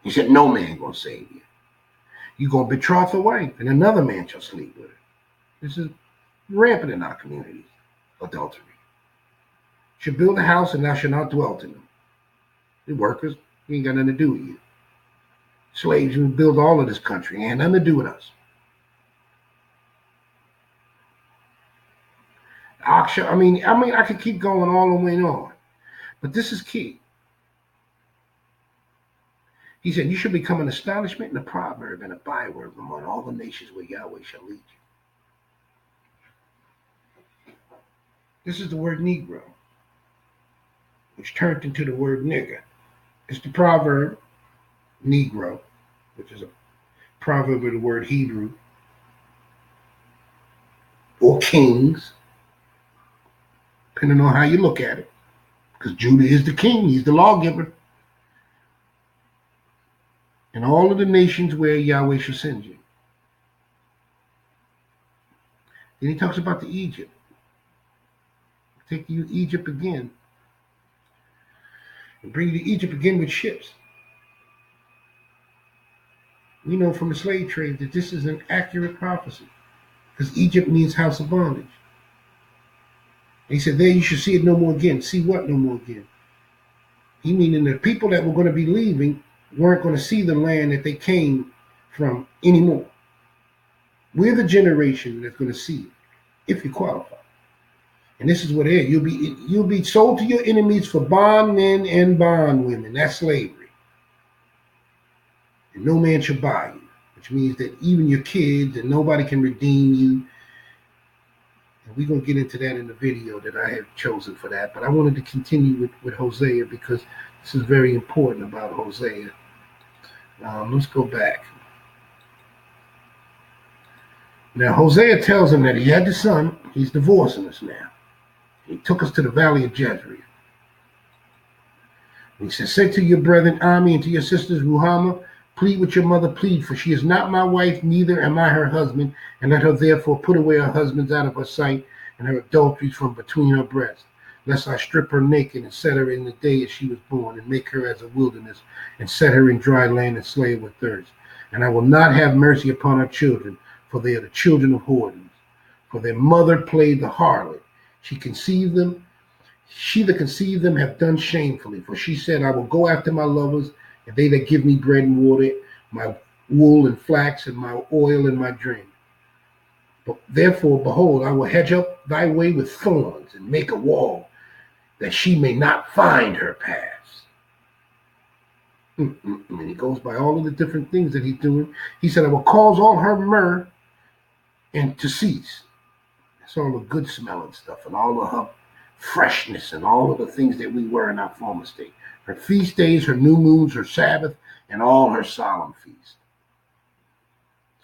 He said, no man gonna save you. You gonna betroth a wife, and another man shall sleep with her. This is rampant in our communities. Adultery. You shall build a house, and thou shalt not dwell in them. The workers, we ain't got nothing to do with you. Slaves, you build all of this country. Ain't nothing to do with us. I could keep going all the way on, but this is key. He said, you shall become an astonishment and a proverb and a byword among all the nations where Yahweh shall lead you. This is the word Negro, which turned into the word nigger. It's the proverb Negro, which is a proverb of the word Hebrew, or kings, depending on how you look at it. Because Judah is the king, he's the lawgiver. And all of the nations where Yahweh shall send you. Then he talks about the Egypt. Take you to Egypt again. And bring you to Egypt again with ships. We know from the slave trade that this is an accurate prophecy. Because Egypt means house of bondage. And he said, there you should see it no more again. See what no more again? He meaning the people that were going to be leaving weren't going to see the land that they came from anymore. We're the generation that's going to see it, if you qualify. And this is what it is. You'll be sold to your enemies for bondmen and bondwomen. That's slavery. And no man shall buy you, which means that even your kids and nobody can redeem you. And we're going to get into that in the video that I have chosen for that. But I wanted to continue with Hosea because this is very important about Hosea. Let's go back. Now, Hosea tells him that he had the son. He's divorcing us now. He took us to the valley of Jezreel. He says, say to your brethren, Ami, and to your sisters, Ruhamah, plead with your mother, plead, for she is not my wife, neither am I her husband, and let her therefore put away her husbands out of her sight, and her adulteries from between her breasts, lest I strip her naked, and set her in the day as she was born, and make her as a wilderness, and set her in dry land, and slay her with thirst. And I will not have mercy upon her children, for they are the children of whoredoms. For their mother played the harlot. She that conceived them have done shamefully. For she said, I will go after my lovers, and they that give me bread and water, my wool and flax, and my oil and my drink. But therefore, behold, I will hedge up thy way with thorns, and make a wall, that she may not find her paths. And he goes by all of the different things that he's doing. He said, I will cause all her myrrh and to cease. That's all the good smelling stuff, and all of her freshness, and all of the things that we were in our former state. Her feast days, her new moons, her Sabbath, and all her solemn feasts.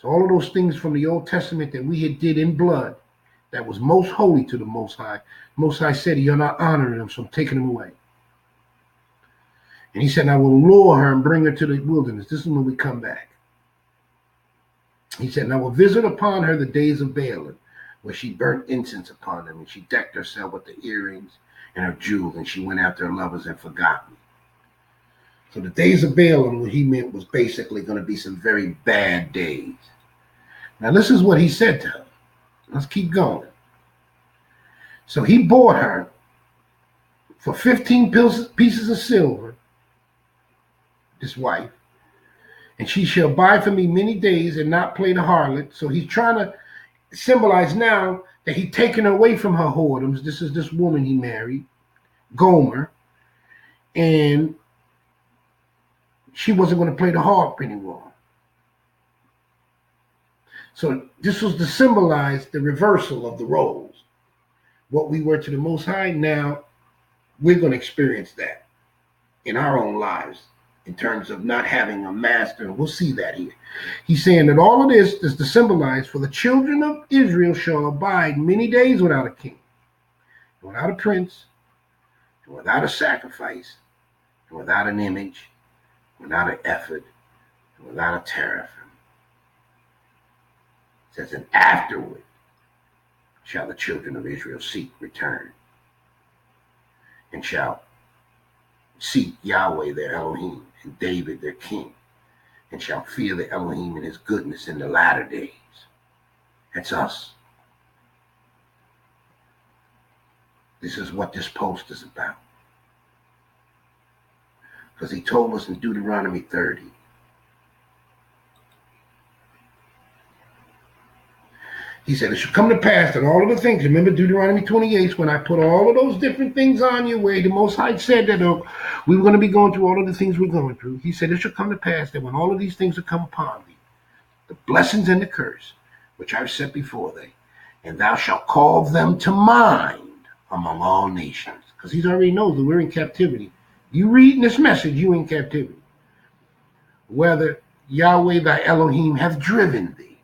So all of those things from the Old Testament that we had did in blood, that was most holy to the Most High. Most High said, you're not honoring them, so I'm taking them away. And he said, I will lure her and bring her to the wilderness. This is when we come back. He said, and I will visit upon her the days of Baalim, where she burnt incense upon them, and she decked herself with the earrings and her jewels, and she went after her lovers and forgot me. So the days of Baalim, what he meant was basically going to be some very bad days. Now this is what he said to her. Let's keep going. So he bought her for 15 pieces of silver, his wife, and she shall buy for me many days and not play the harlot. So he's trying to symbolize now that he's taken her away from her whoredoms. This is this woman he married, Gomer, and she wasn't going to play the harp anymore. So this was to symbolize the reversal of the roles. What we were to the Most High, now we're going to experience that in our own lives in terms of not having a master. And we'll see that here. He's saying that all of this is to symbolize, for the children of Israel shall abide many days without a king, and without a prince, and without a sacrifice, and without an image, without an effort, and without a teraphim. It says, and afterward shall the children of Israel seek return, and shall seek Yahweh their Elohim, and David their king, and shall fear the Elohim in his goodness in the latter days. That's us. This is what this post is about. Because he told us in Deuteronomy 30, he said, it should come to pass that all of the things, remember Deuteronomy 28, when I put all of those different things on you, where the Most High said that we were going to be going through all of the things we're going through. He said, it should come to pass that when all of these things will come upon thee, the blessings and the curse, which I've set before thee, and thou shalt call them to mind among all nations. Because he already knows that we're in captivity. You reading this message, you in captivity. Whether Yahweh thy Elohim hath driven thee,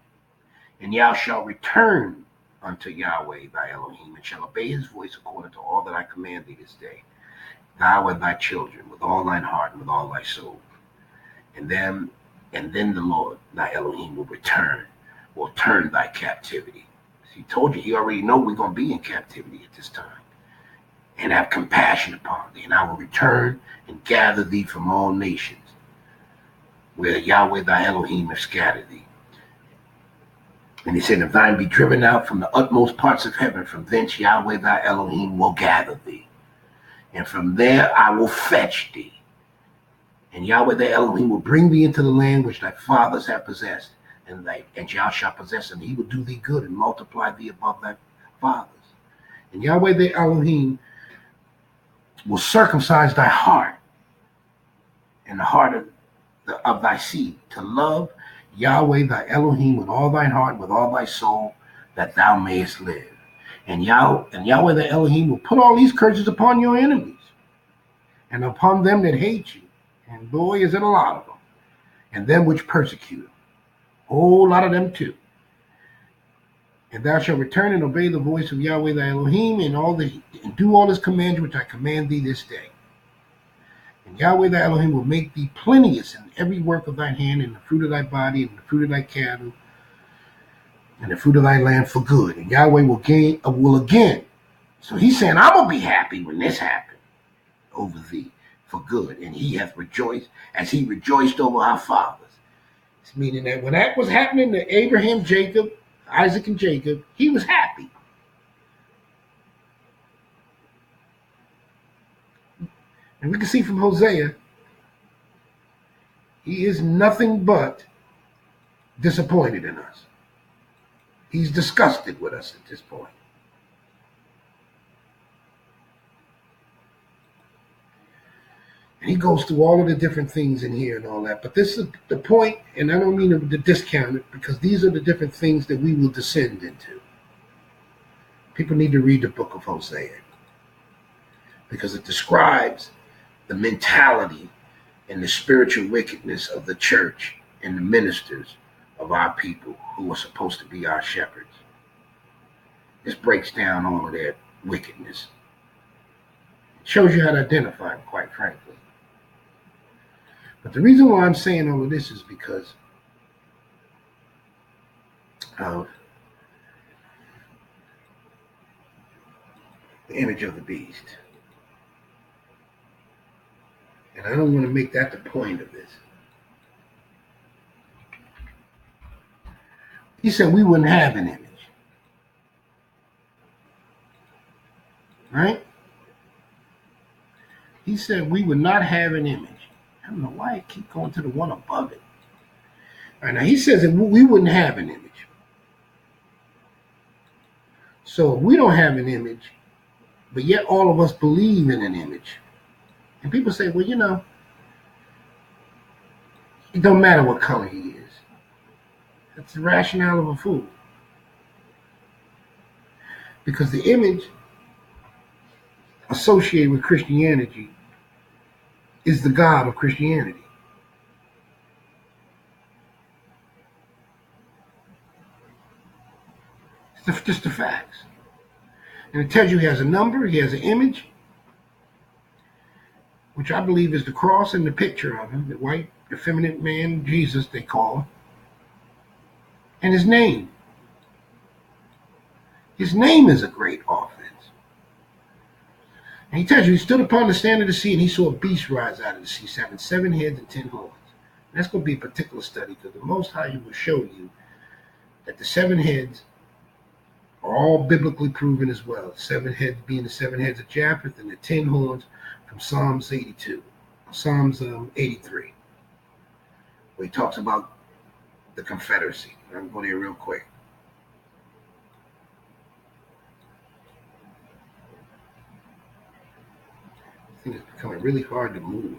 and thou shalt return unto Yahweh thy Elohim, and shall obey his voice according to all that I command thee this day, thou and thy children, with all thine heart and with all thy soul. And then the Lord thy Elohim will turn thy captivity. He told you, he already know we're going to be in captivity at this time. And have compassion upon thee, and I will return and gather thee from all nations, where Yahweh thy Elohim hath scattered thee. And he said, if thine be driven out from the utmost parts of heaven, from thence Yahweh thy Elohim will gather thee. And from there I will fetch thee. And Yahweh thy Elohim will bring thee into the land which thy fathers have possessed, and thou shalt possess, and he will do thee good and multiply thee above thy fathers. And Yahweh thy Elohim will circumcise thy heart and the heart of thy seed, to love Yahweh thy Elohim with all thine heart, with all thy soul, that thou mayest live. And Yahweh the Elohim will put all these curses upon your enemies and upon them that hate you. And boy, is it a lot of them. And them which persecute them. A whole lot of them too. And thou shalt return and obey the voice of Yahweh thy Elohim and do all his commands which I command thee this day. And Yahweh thy Elohim will make thee plenteous in every work of thine hand, and the fruit of thy body, and the fruit of thy cattle, and the fruit of thy land for good. And Yahweh will again. So he's saying, I'm going to be happy when this happened over thee for good. And he hath rejoiced as he rejoiced over our fathers. It's meaning that when that was happening to Abraham, Jacob, Isaac, and Jacob, he was happy. And we can see from Hosea, he is nothing but disappointed in us. He's disgusted with us at this point. And he goes through all of the different things in here and all that. But this is the point, and I don't mean to discount it, because these are the different things that we will descend into. People need to read the book of Hosea, because it describes the mentality and the spiritual wickedness of the church and the ministers of our people who are supposed to be our shepherds. This breaks down all of their wickedness. It shows you how to identify them, quite frankly. But the reason why I'm saying all of this is because of the image of the beast. And I don't want to make that the point of this. He said we wouldn't have an image. Right? He said we would not have an image. I don't know why I keep going to the one above it. All right, now he says that we wouldn't have an image. So if we don't have an image, but yet all of us believe in an image. And people say, well, it don't matter what color he is. That's the rationale of a fool. Because the image associated with Christianity is the God of Christianity. It's just the facts. And it tells you he has a number, he has an image, which I believe is the cross and the picture of him, the white, effeminate man, Jesus, they call him, and his name. His name is a great offense. And he tells you, he stood upon the stand of the sea, and he saw a beast rise out of the sea, having 7 heads and 10 horns. And that's going to be a particular study, because the Most High will show you that the 7 heads are all biblically proven as well. 7 heads being the 7 heads of Japheth, and the 10 horns from Psalms 83, where he talks about the Confederacy. I'm going to go there real quick. I think it's becoming really hard to move.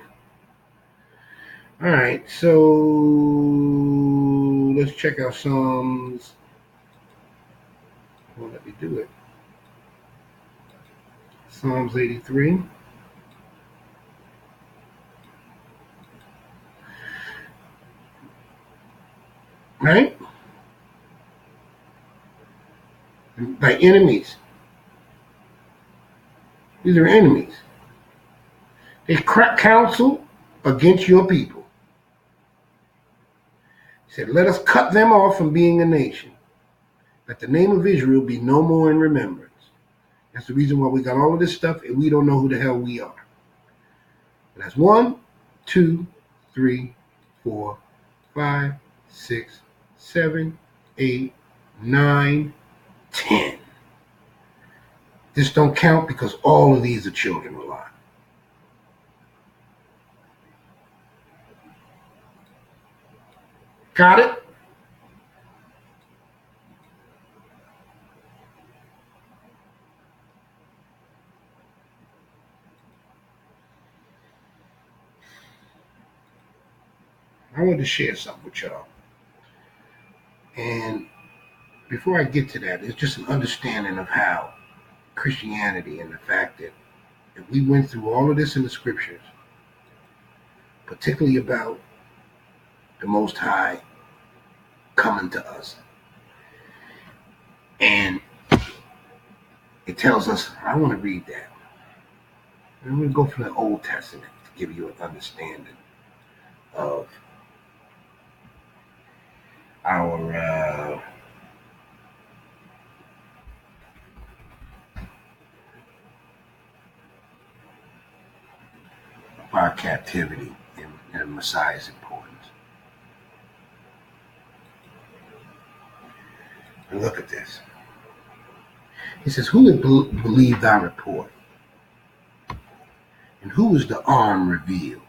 All right, so let's check out Psalms. Well, let me do it. Psalms 83. Right? By enemies. These are enemies. They counsel against your people. He said, let us cut them off from being a nation. Let the name of Israel be no more in remembrance. That's the reason why we got all of this stuff and we don't know who the hell we are. And that's 1, 2, 3, 4, 5, 6, 7, 8, 9, 10. This don't count because all of these are children alive. Got it? I wanted to share something with y'all. And before I get to that, it's just an understanding of how Christianity and the fact that if we went through all of this in the scriptures, particularly about the Most High coming to us, and it tells us, I want to read that. I'm going to go from the Old Testament to give you an understanding of our captivity and Messiah's importance. And look at this. He says, who has believed our report? And who is the arm revealed?